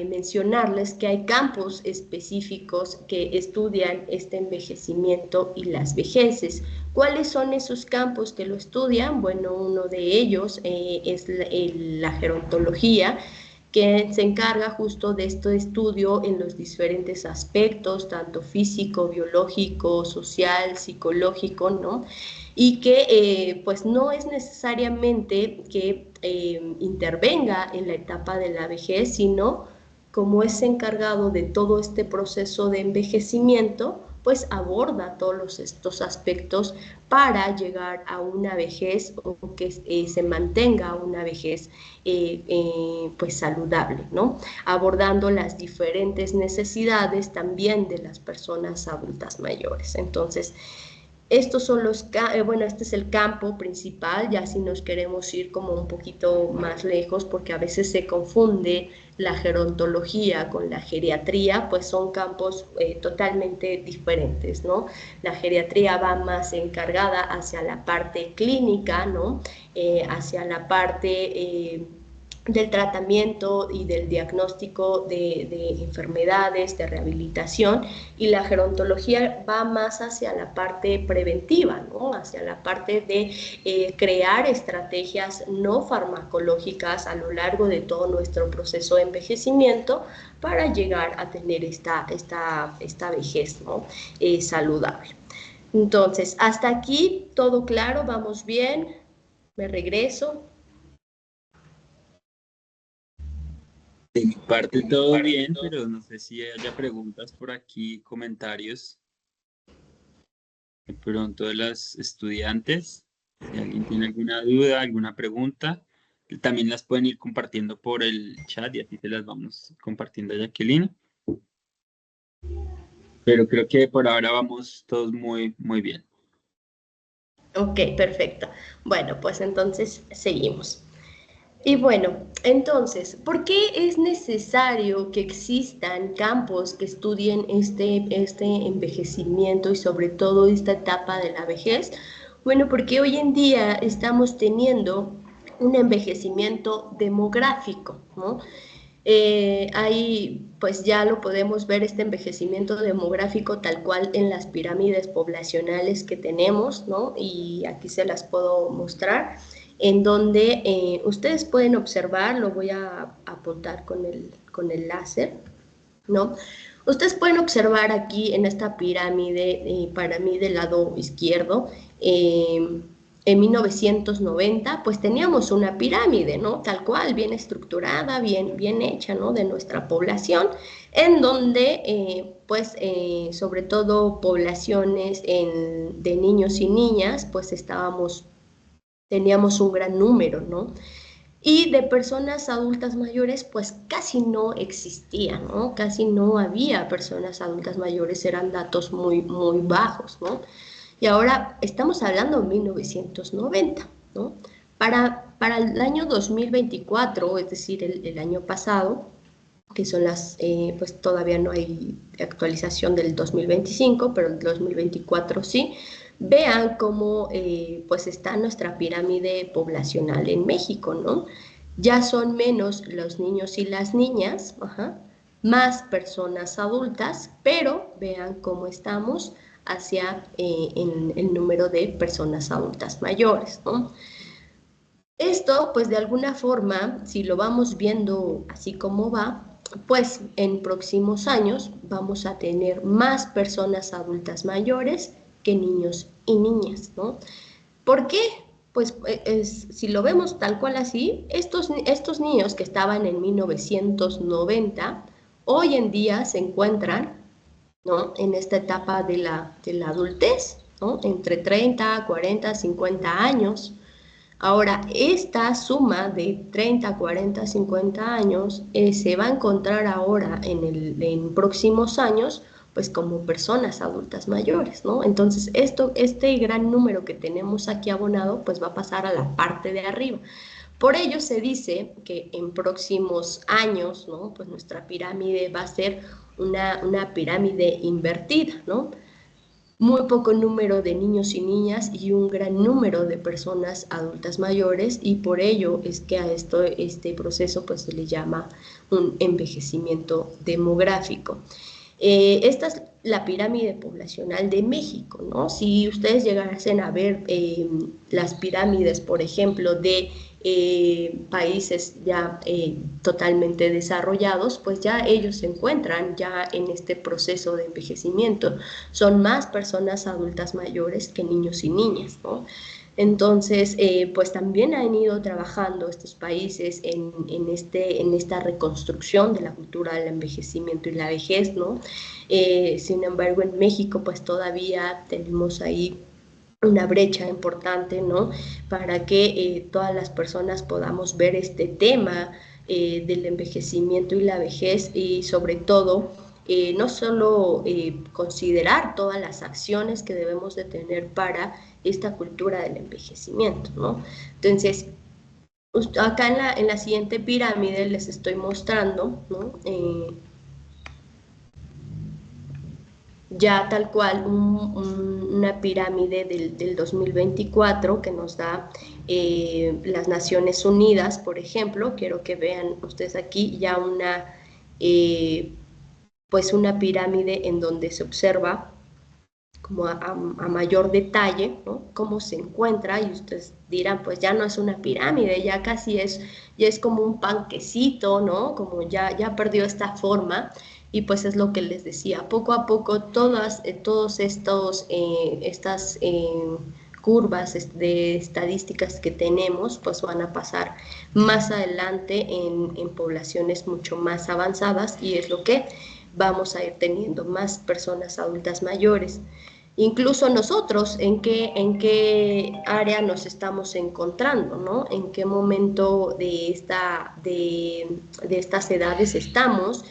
mencionarles que hay campos específicos que estudian este envejecimiento y las vejeces. ¿Cuáles son esos campos que lo estudian? Bueno, uno de ellos es la gerontología, que se encarga justo de este estudio en los diferentes aspectos, tanto físico, biológico, social, psicológico, ¿no? Y que pues no es necesariamente que intervenga en la etapa de la vejez, sino como es encargado de todo este proceso de envejecimiento, pues aborda todos estos aspectos para llegar a una vejez, o que se mantenga una vejez pues saludable, ¿no? Abordando las diferentes necesidades también de las personas adultas mayores. Entonces, estos son bueno, este es el campo principal. Ya si nos queremos ir como un poquito más lejos, porque a veces se confunde la gerontología con la geriatría, pues son campos totalmente diferentes, ¿no? La geriatría va más encargada hacia la parte clínica, ¿no? Hacia la parte del tratamiento y del diagnóstico de enfermedades, de rehabilitación, y la gerontología va más hacia la parte preventiva, ¿no? Hacia la parte de crear estrategias no farmacológicas a lo largo de todo nuestro proceso de envejecimiento para llegar a tener esta vejez, ¿no? Saludable. Entonces, hasta aquí todo claro, vamos bien, me regreso. De mi parte todo bien, pero no sé si haya preguntas por aquí, comentarios de pronto de las estudiantes. Si alguien tiene alguna duda, alguna pregunta, también las pueden ir compartiendo por el chat y así se las vamos compartiendo a Jacqueline. Pero creo que por ahora vamos todos muy, muy bien. Ok, perfecto. Bueno, pues entonces seguimos. Y bueno, entonces, ¿por qué es necesario que existan campos que estudien este envejecimiento y sobre todo esta etapa de la vejez? Bueno, porque hoy en día estamos teniendo un envejecimiento demográfico, ¿no? Ahí pues ya lo podemos ver, este envejecimiento demográfico tal cual en las pirámides poblacionales que tenemos, ¿no? Y aquí se las puedo mostrar, en donde ustedes pueden observar, lo voy a apuntar con el láser, ¿no? Ustedes pueden observar aquí en esta pirámide, para mí del lado izquierdo, en 1990, pues teníamos una pirámide, ¿no? Tal cual, bien estructurada, bien hecha, ¿no? De nuestra población, en donde, sobre todo poblaciones de niños y niñas, pues teníamos un gran número, ¿no? Y de personas adultas mayores, pues casi no existía, ¿no? Casi no había personas adultas mayores, eran datos muy, muy bajos, ¿no? Y ahora estamos hablando de 1990, ¿no? Para el año 2024, es decir, el año pasado, que son pues todavía no hay actualización del 2025, pero el 2024 sí, vean cómo pues está nuestra pirámide poblacional en México, ¿no? Ya son menos los niños y las niñas, más personas adultas, pero vean cómo estamos hacia en el número de personas adultas mayores, ¿no? Esto, pues de alguna forma, si lo vamos viendo así como va, pues en próximos años vamos a tener más personas adultas mayores que niños y niñas, ¿no? ¿Por qué? Pues si lo vemos tal cual así, estos niños que estaban en 1990, hoy en día se encuentran, ¿no?, en esta etapa de la adultez, ¿no?, entre 30, 40, 50 años. Ahora, esta suma de 30, 40, 50 años se va a encontrar ahora en próximos años, pues como personas adultas mayores, ¿no? Entonces, este gran número que tenemos aquí abonado, pues va a pasar a la parte de arriba. Por ello se dice que en próximos años, ¿no?, pues nuestra pirámide va a ser una pirámide invertida, ¿no? Muy poco número de niños y niñas y un gran número de personas adultas mayores, y por ello es que a este proceso pues se le llama un envejecimiento demográfico. Esta es la pirámide poblacional de México, ¿no? Si ustedes llegasen a ver las pirámides, por ejemplo, de países ya totalmente desarrollados, pues ya ellos se encuentran ya en este proceso de envejecimiento. Son más personas adultas mayores que niños y niñas, ¿no? Entonces, pues también han ido trabajando estos países en esta reconstrucción de la cultura del envejecimiento y la vejez, ¿no? Sin embargo, en México, pues todavía tenemos ahí una brecha importante, ¿no?, para que todas las personas podamos ver este tema del envejecimiento y la vejez, y sobre todo no solo considerar todas las acciones que debemos de tener para esta cultura del envejecimiento, ¿no? Entonces, acá en la siguiente pirámide les estoy mostrando, ¿no?, ya tal cual una pirámide del 2024 que nos da las Naciones Unidas, por ejemplo. Quiero que vean ustedes aquí ya pues una pirámide en donde se observa como a mayor detalle, ¿no?, cómo se encuentra, y ustedes dirán, pues ya no es una pirámide, ya casi ya es como un panquecito, ¿no?, como ya perdió esta forma. Y pues es lo que les decía, poco a poco todas estas curvas de estadísticas que tenemos, pues van a pasar más adelante en poblaciones mucho más avanzadas, y es lo que vamos a ir teniendo, más personas adultas mayores. Incluso nosotros, ¿en qué área nos estamos encontrando, ¿no? ¿En qué momento de estas edades estamos?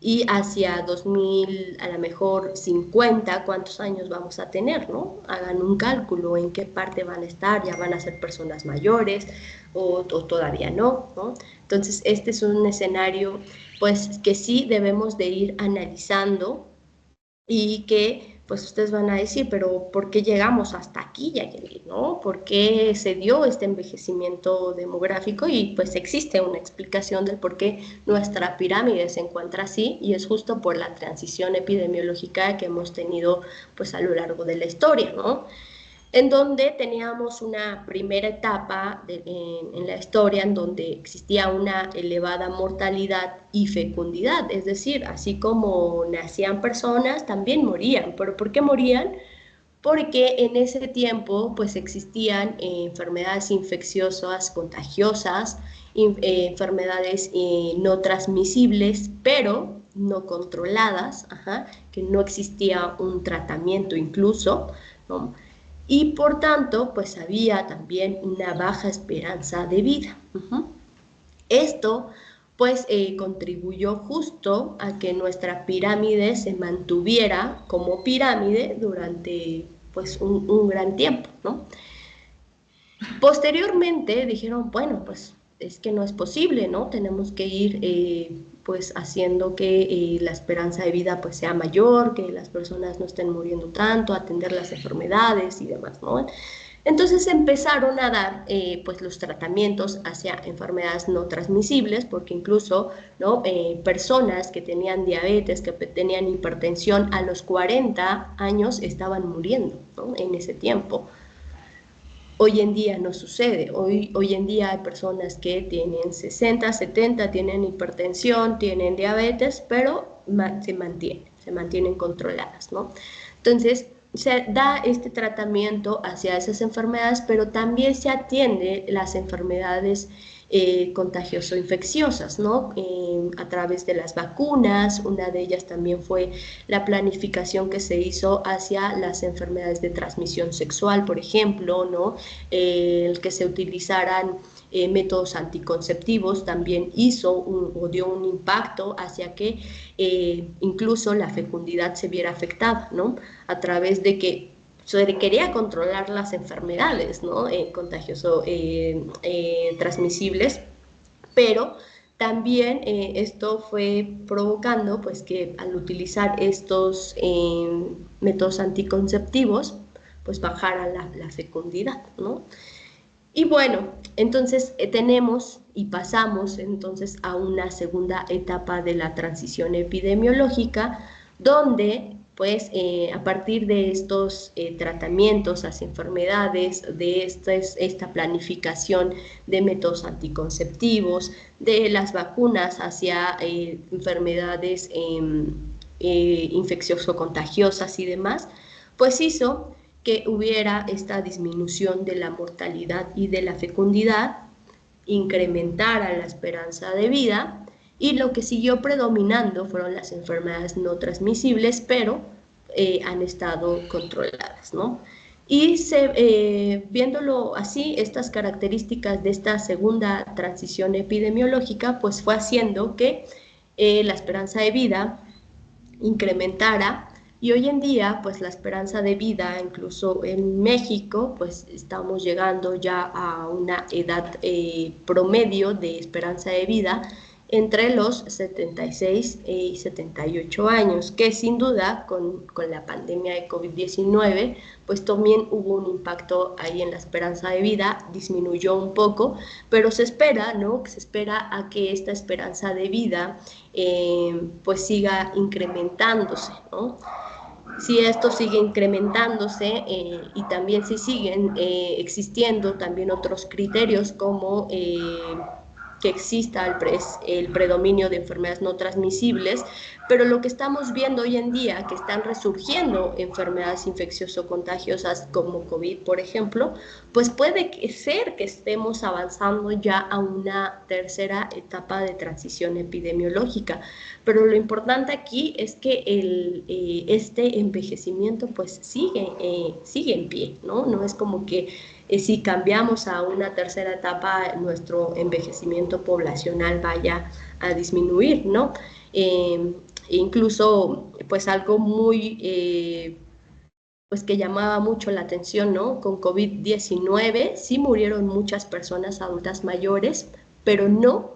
Y hacia 2000, a lo mejor 50, ¿cuántos años vamos a tener, no? Hagan un cálculo, en qué parte van a estar, ya van a ser personas mayores o todavía no, ¿no? Entonces, este es un escenario, pues, que sí debemos de ir analizando, y que pues ustedes van a decir, pero ¿por qué llegamos hasta aquí, Yayeli, no? ¿Por qué se dio este envejecimiento demográfico? Y pues existe una explicación del por qué nuestra pirámide se encuentra así, y es justo por la transición epidemiológica que hemos tenido pues a lo largo de la historia, ¿no? En donde teníamos una primera etapa en la historia en donde existía una elevada mortalidad y fecundidad, es decir, así como nacían personas, también morían. ¿Pero por qué morían? porque en ese tiempo pues existían enfermedades infecciosas contagiosas, enfermedades no transmisibles, pero no controladas, que no existía un tratamiento incluso, ¿no? Y por tanto, pues había también una baja esperanza de vida. Esto, pues, contribuyó justo a que nuestra pirámide se mantuviera como pirámide durante, pues, un gran tiempo, ¿no? Posteriormente dijeron, bueno, pues es que no es posible, ¿no? Tenemos que ir pues haciendo que la esperanza de vida pues sea mayor, que las personas no estén muriendo tanto, atender las enfermedades y demás, ¿no? Entonces empezaron a dar pues los tratamientos hacia enfermedades no transmisibles, porque incluso, ¿no? Personas que tenían diabetes, que tenían hipertensión a los 40 años estaban muriendo, ¿no? En ese tiempo. Hoy en día no sucede. Hoy en día hay personas que tienen 60, 70, tienen hipertensión, tienen diabetes, pero se mantienen controladas, ¿no? Entonces, se da este tratamiento hacia esas enfermedades, pero también se atiende las enfermedades contagioso-infecciosas, ¿no? A través de las vacunas. Una de ellas también fue la planificación que se hizo hacia las enfermedades de transmisión sexual, por ejemplo, ¿no? El que se utilizaran métodos anticonceptivos también o dio un impacto hacia que incluso la fecundidad se viera afectada, ¿no? A través de que se quería controlar las enfermedades, ¿no? Transmisibles, pero también esto fue provocando pues que al utilizar estos métodos anticonceptivos pues bajara la fecundidad, ¿no? Y bueno, entonces tenemos y pasamos entonces a una segunda etapa de la transición epidemiológica, donde pues a partir de estos tratamientos hacia enfermedades, de esta planificación de métodos anticonceptivos, de las vacunas hacia enfermedades infeccioso-contagiosas y demás, pues hizo que hubiera esta disminución de la mortalidad y de la fecundidad, incrementara la esperanza de vida, y lo que siguió predominando fueron las enfermedades no transmisibles, pero han estado controladas, ¿no? Y viéndolo así, estas características de esta segunda transición epidemiológica, pues fue haciendo que la esperanza de vida incrementara. Y hoy en día, pues la esperanza de vida, incluso en México, pues estamos llegando ya a una edad promedio de esperanza de vida entre los 76 y 78 años, que sin duda con la pandemia de COVID-19, pues también hubo un impacto ahí en la esperanza de vida, disminuyó un poco, pero se espera, ¿no? Se espera a que esta esperanza de vida pues siga incrementándose, ¿no? Si esto sigue incrementándose y también si siguen existiendo también otros criterios como que exista el predominio de enfermedades no transmisibles, pero lo que estamos viendo hoy en día, que están resurgiendo enfermedades infeccioso-contagiosas como COVID, por ejemplo, pues puede ser que estemos avanzando ya a una tercera etapa de transición epidemiológica, pero lo importante aquí es que este envejecimiento pues sigue en pie, ¿no? No es como que si cambiamos a una tercera etapa, nuestro envejecimiento poblacional vaya a disminuir, ¿no? Incluso, pues algo muy, pues que llamaba mucho la atención, ¿no? Con COVID-19 sí murieron muchas personas adultas mayores, pero no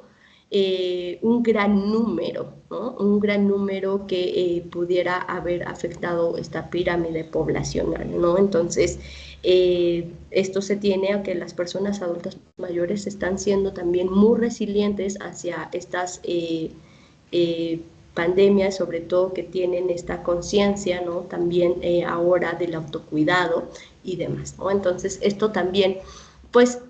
un gran número, ¿no? Un gran número que pudiera haber afectado esta pirámide poblacional, ¿no? Entonces, esto se tiene a que las personas adultas mayores están siendo también muy resilientes hacia estas pandemias, sobre todo que tienen esta conciencia, ¿no? También ahora del autocuidado y demás, ¿no? Entonces, esto también, pues,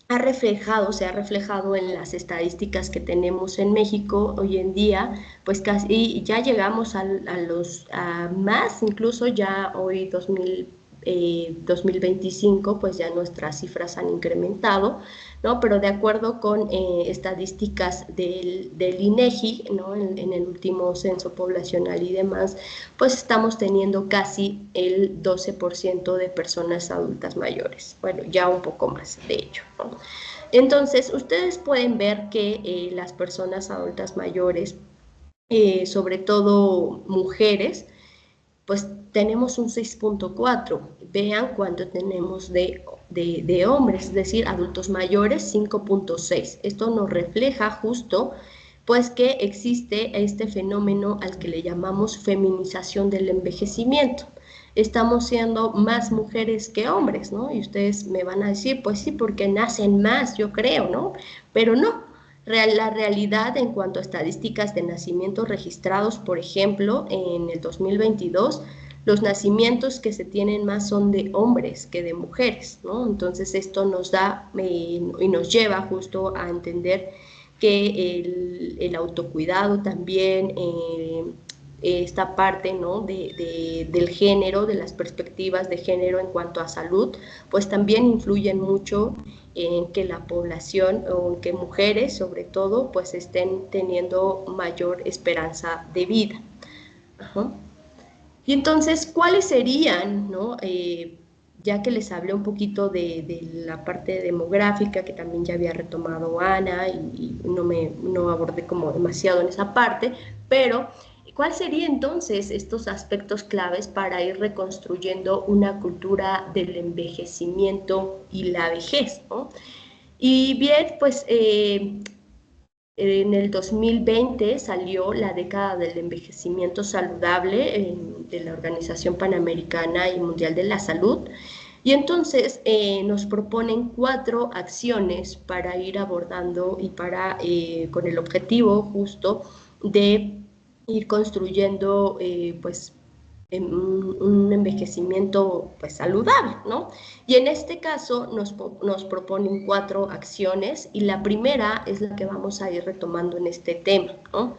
se ha reflejado en las estadísticas que tenemos en México hoy en día, pues casi ya llegamos a más, incluso ya hoy 2025 pues ya nuestras cifras han incrementado, ¿no? Pero de acuerdo con estadísticas del INEGI, ¿no? En el último censo poblacional y demás, pues estamos teniendo casi el 12% de personas adultas mayores, bueno, ya un poco más de hecho, ¿no? Entonces, ustedes pueden ver que las personas adultas mayores, sobre todo mujeres, pues tenemos un 6.4. Vean cuánto tenemos de hombres, es decir, adultos mayores, 5.6. Esto nos refleja justo pues que existe este fenómeno al que le llamamos feminización del envejecimiento. Estamos siendo más mujeres que hombres, ¿no? Y ustedes me van a decir, pues sí, porque nacen más, yo creo, ¿no? Pero no. La realidad en cuanto a estadísticas de nacimientos registrados, por ejemplo, en el 2022, los nacimientos que se tienen más son de hombres que de mujeres, ¿no? Entonces esto nos da y nos lleva justo a entender que el autocuidado también, esta parte, ¿no? del género, de las perspectivas de género en cuanto a salud, pues también influyen mucho en que la población, o en que mujeres sobre todo, pues estén teniendo mayor esperanza de vida. Ajá. Y entonces, ¿cuáles serían, ¿no? Ya que les hablé un poquito de la parte demográfica, que también ya había retomado Ana, y no abordé como demasiado en esa parte, pero ¿cuál sería entonces estos aspectos claves para ir reconstruyendo una cultura del envejecimiento y la vejez, ¿no? Y bien, pues en el 2020 salió la década del envejecimiento saludable de la Organización Panamericana y Mundial de la Salud, y entonces nos proponen 4 acciones para ir abordando y para con el objetivo justo de ir construyendo pues un envejecimiento pues saludable, ¿no? Y en este caso nos proponen 4 acciones, y la primera es la que vamos a ir retomando en este tema, ¿no?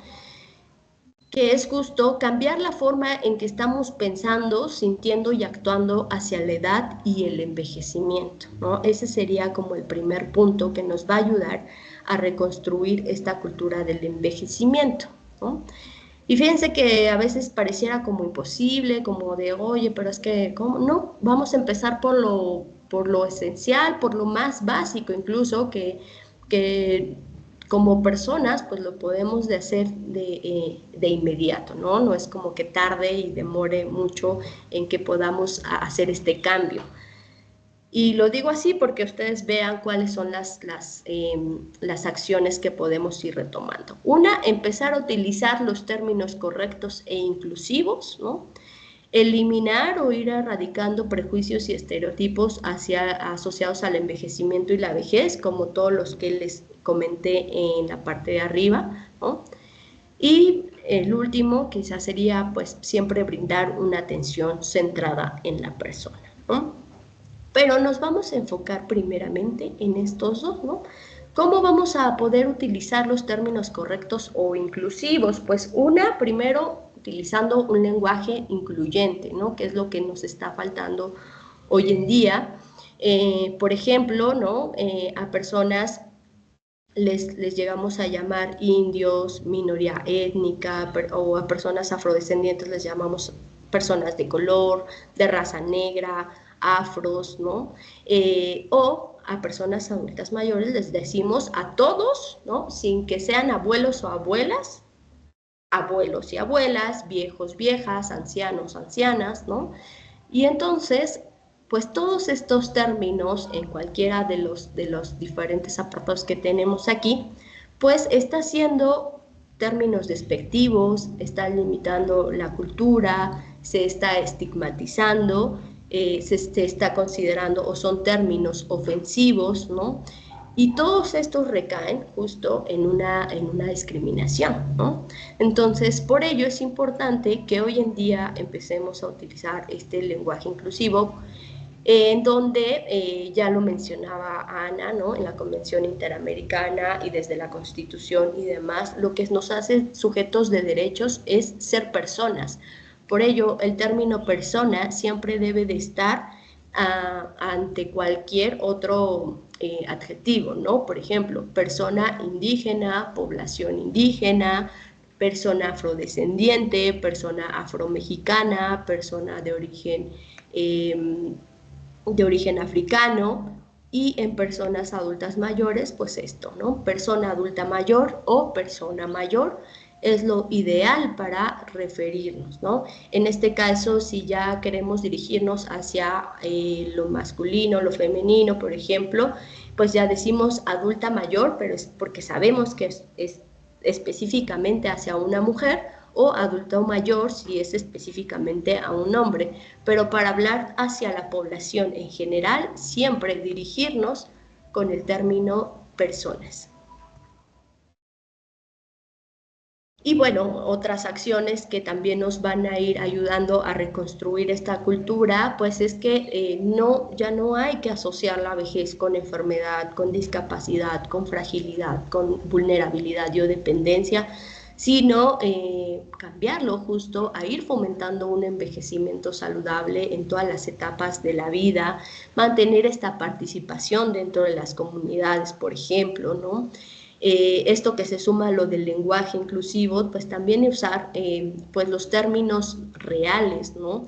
Que es justo cambiar la forma en que estamos pensando, sintiendo y actuando hacia la edad y el envejecimiento, ¿no? Ese sería como el primer punto que nos va a ayudar a reconstruir esta cultura del envejecimiento, ¿no? Y fíjense que a veces pareciera como imposible, como de, oye, pero es que, ¿cómo? No, vamos a empezar por lo esencial, por lo más básico incluso, que como personas pues lo podemos de hacer de inmediato, ¿no? No es como que tarde y demore mucho en que podamos hacer este cambio. Y lo digo así porque ustedes vean cuáles son las acciones que podemos ir retomando. Una, empezar a utilizar los términos correctos e inclusivos, ¿no? Eliminar o ir erradicando prejuicios y estereotipos asociados al envejecimiento y la vejez, como todos los que les comenté en la parte de arriba, ¿no? Y el último quizás sería pues siempre brindar una atención centrada en la persona, ¿no? Pero nos vamos a enfocar primeramente en estos dos, ¿no? ¿Cómo vamos a poder utilizar los términos correctos o inclusivos? Pues primero, utilizando un lenguaje incluyente, ¿no? Que es lo que nos está faltando hoy en día. Por ejemplo, ¿no? A personas les llegamos a llamar indios, minoría étnica, o a personas afrodescendientes les llamamos personas de color, de raza negra, afros, ¿no? O a personas adultas mayores les decimos a todos, ¿no? Sin que sean abuelos o abuelas, abuelos y abuelas, viejos, viejas, ancianos, ancianas, ¿no? Y entonces, pues todos estos términos en cualquiera de los diferentes apartados que tenemos aquí, pues está siendo términos despectivos, está limitando la cultura, se está estigmatizando, se está considerando o son términos ofensivos, ¿no? Y todos estos recaen justo en una discriminación, ¿no? Entonces, por ello es importante que hoy en día empecemos a utilizar este lenguaje inclusivo, en donde ya lo mencionaba Ana, ¿no? En la Convención Interamericana y desde la Constitución y demás, lo que nos hace sujetos de derechos es ser personas, Por ello, el término persona siempre debe de estar ante cualquier otro adjetivo, ¿no? Por ejemplo, persona indígena, población indígena, persona afrodescendiente, persona afromexicana, persona de origen africano, y en personas adultas mayores, pues esto, ¿no? Persona adulta mayor o persona mayor es lo ideal para referirnos, ¿no? En este caso, si ya queremos dirigirnos hacia lo masculino, lo femenino, por ejemplo, pues ya decimos adulta mayor, pero es porque sabemos que es específicamente hacia una mujer, o adulto mayor si es específicamente a un hombre, pero para hablar hacia la población en general, siempre dirigirnos con el término personas. Y bueno, otras acciones que también nos van a ir ayudando a reconstruir esta cultura, pues es que ya no hay que asociar la vejez con enfermedad, con discapacidad, con fragilidad, con vulnerabilidad o dependencia, sino cambiarlo justo a ir fomentando un envejecimiento saludable en todas las etapas de la vida, mantener esta participación dentro de las comunidades, por ejemplo, ¿no? Esto que se suma a lo del lenguaje inclusivo, pues también usar pues los términos reales, ¿no?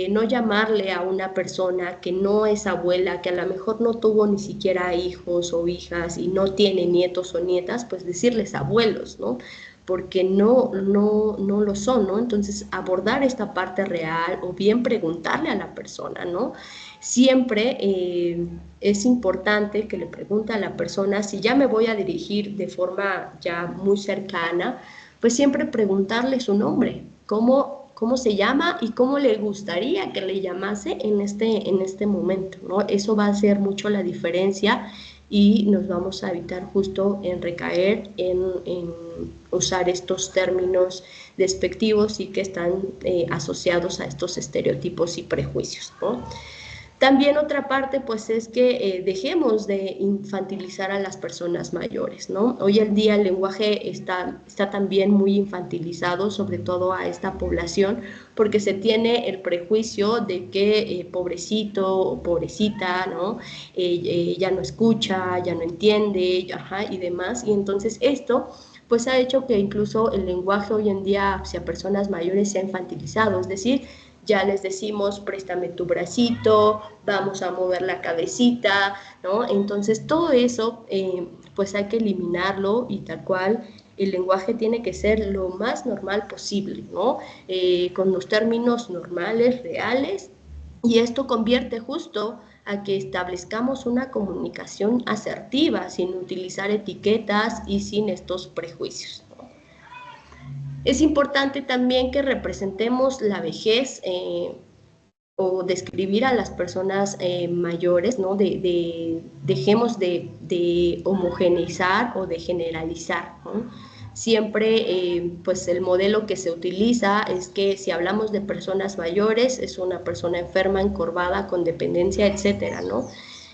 No llamarle a una persona que no es abuela, que a lo mejor no tuvo ni siquiera hijos o hijas y no tiene nietos o nietas, pues decirles abuelos, ¿no? Porque no lo son, ¿no? Entonces, abordar esta parte real o bien preguntarle a la persona, ¿no? Siempre es importante que le pregunte a la persona si ya me voy a dirigir de forma ya muy cercana, pues siempre preguntarle su nombre, cómo se llama y cómo le gustaría que le llamase en este momento, ¿no? Eso va a hacer mucho la diferencia y nos vamos a evitar justo en recaer en usar estos términos despectivos y que están asociados a estos estereotipos y prejuicios, ¿no? También otra parte, pues, es que dejemos de infantilizar a las personas mayores, ¿no? Hoy en día el lenguaje está también muy infantilizado, sobre todo a esta población, porque se tiene el prejuicio de que pobrecito o pobrecita, ¿no? Ya no escucha, ya no entiende, ajá, y demás, y entonces esto pues ha hecho que incluso el lenguaje hoy en día hacia personas mayores sea infantilizado, es decir, ya les decimos, préstame tu bracito, vamos a mover la cabecita, ¿no? Entonces, todo eso, pues hay que eliminarlo y tal cual, el lenguaje tiene que ser lo más normal posible, ¿no? Con los términos normales, reales, y esto convierte justo a que establezcamos una comunicación asertiva, sin utilizar etiquetas y sin estos prejuicios. Es importante también que representemos la vejez o describir a las personas mayores, ¿no? Dejemos de homogeneizar o de generalizar, ¿no? Siempre, pues el modelo que se utiliza es que si hablamos de personas mayores, es una persona enferma, encorvada, con dependencia, etcétera, ¿no?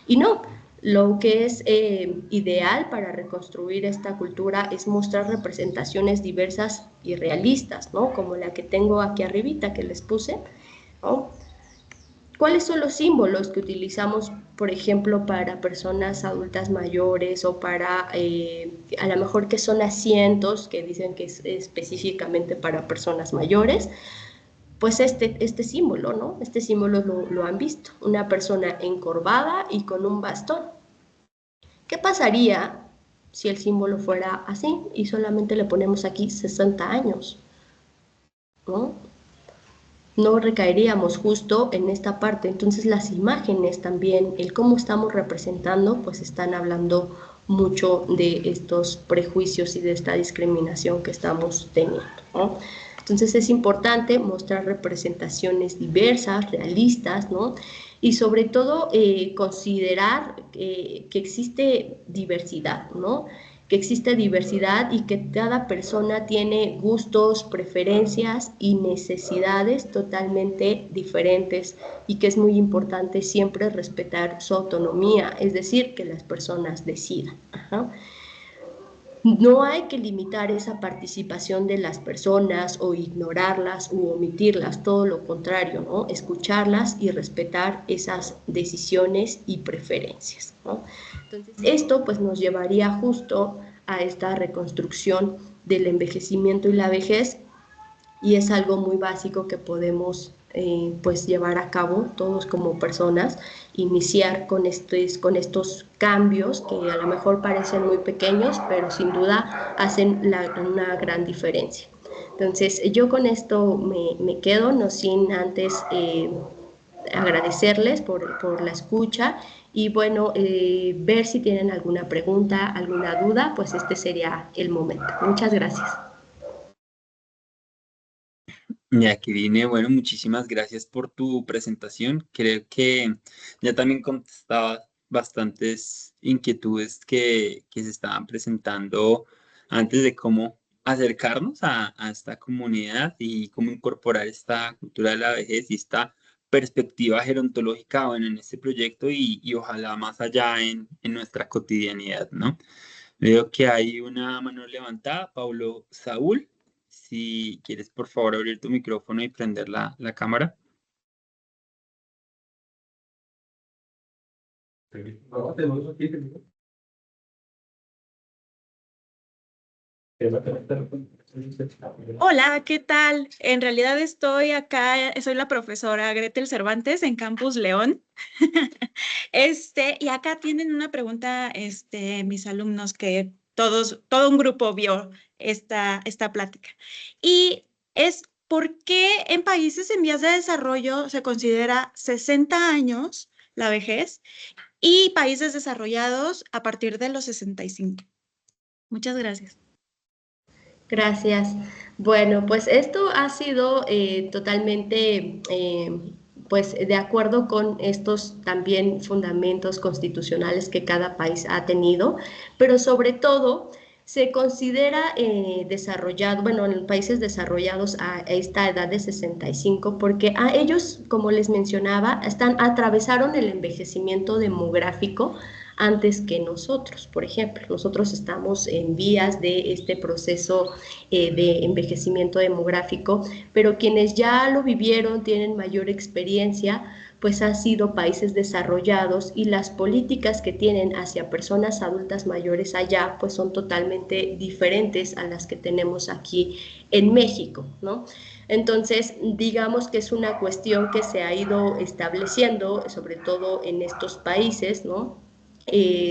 Y no, lo que es ideal para reconstruir esta cultura es mostrar representaciones diversas y realistas, ¿no? Como la que tengo aquí arribita que les puse, ¿no? ¿Cuáles son los símbolos que utilizamos, por ejemplo, para personas adultas mayores o para, a lo mejor que son asientos que dicen que es específicamente para personas mayores? Pues este símbolo, ¿no? Este símbolo lo han visto, una persona encorvada y con un bastón. ¿Qué pasaría si el símbolo fuera así y solamente le ponemos aquí 60 años? ¿No? No recaeríamos justo en esta parte. Entonces las imágenes también, el cómo estamos representando, pues están hablando mucho de estos prejuicios y de esta discriminación que estamos teniendo, ¿no? Entonces es importante mostrar representaciones diversas, realistas, ¿no? Y sobre todo considerar que existe diversidad, ¿no? Que existe diversidad y que cada persona tiene gustos, preferencias y necesidades totalmente diferentes y que es muy importante siempre respetar su autonomía, es decir, que las personas decidan. Ajá. No hay que limitar esa participación de las personas o ignorarlas u omitirlas, todo lo contrario, ¿no? Escucharlas y respetar esas decisiones y preferencias, ¿no? Entonces, esto pues nos llevaría justo a esta reconstrucción del envejecimiento y la vejez, y es algo muy básico que podemos pues llevar a cabo todos como personas, iniciar con estos cambios que a lo mejor parecen muy pequeños, pero sin duda hacen una gran diferencia. Entonces yo con esto me quedo, no sin antes agradecerles por la escucha y bueno, ver si tienen alguna pregunta, alguna duda, pues este sería el momento. Muchas gracias. Jacqueline, bueno, muchísimas gracias por tu presentación. Creo que ya también contestaba bastantes inquietudes que se estaban presentando antes de cómo acercarnos a esta comunidad y cómo incorporar esta cultura de la vejez y esta perspectiva gerontológica, bueno, en este proyecto y ojalá más allá en nuestra cotidianidad, ¿no? Veo que hay una mano levantada, Paulo Saúl. Si quieres, por favor, abrir tu micrófono y prender la cámara. Hola, ¿qué tal? En realidad estoy acá, soy la profesora Gretel Cervantes en Campus León. Y acá tienen una pregunta, mis alumnos que todo un grupo vio esta plática. Y es, ¿por qué en países en vías de desarrollo se considera 60 años la vejez y países desarrollados a partir de los 65? Muchas gracias. Gracias. Bueno, pues esto ha sido totalmente pues de acuerdo con estos también fundamentos constitucionales que cada país ha tenido, pero sobre todo se considera desarrollado, bueno, en países desarrollados a esta edad de 65, porque a ellos, como les mencionaba, atravesaron el envejecimiento demográfico antes que nosotros. Por ejemplo, nosotros estamos en vías de este proceso de envejecimiento demográfico, pero quienes ya lo vivieron, tienen mayor experiencia, pues han sido países desarrollados y las políticas que tienen hacia personas adultas mayores allá, pues son totalmente diferentes a las que tenemos aquí en México, ¿no? Entonces, digamos que es una cuestión que se ha ido estableciendo, sobre todo en estos países, ¿no?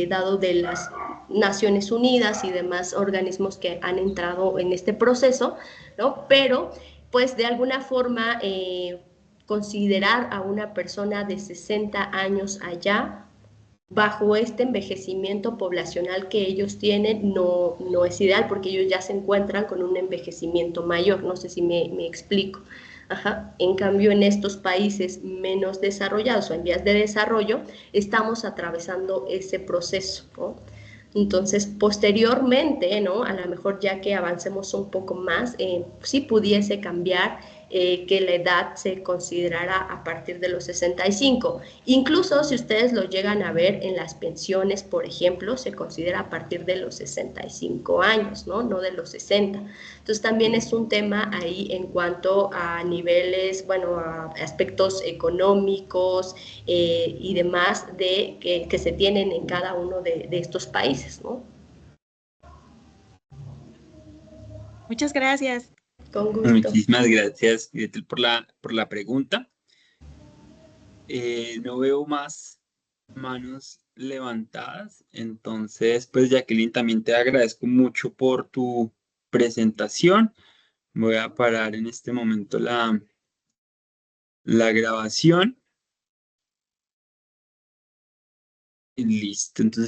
Dado de las Naciones Unidas y demás organismos que han entrado en este proceso, ¿no? Pero, pues, de alguna forma, considerar a una persona de 60 años allá bajo este envejecimiento poblacional que ellos tienen no es ideal porque ellos ya se encuentran con un envejecimiento mayor, no sé si me explico. Ajá. En cambio, en estos países menos desarrollados o en vías de desarrollo, estamos atravesando ese proceso, ¿no? Entonces, posteriormente, ¿no? A lo mejor ya que avancemos un poco más, sí pudiese cambiar que la edad se considerara a partir de los 65. Incluso si ustedes lo llegan a ver en las pensiones, por ejemplo, se considera a partir de los 65 años, ¿no? No de los 60. Entonces también es un tema ahí en cuanto a niveles, bueno, a aspectos económicos y demás que se tienen en cada uno de estos países, ¿no? Muchas gracias. Con gusto. Muchísimas gracias, Gretel, por la pregunta. No veo más manos levantadas, entonces, pues, Jacqueline, también te agradezco mucho por tu presentación. Voy a parar en este momento la grabación. Y listo, entonces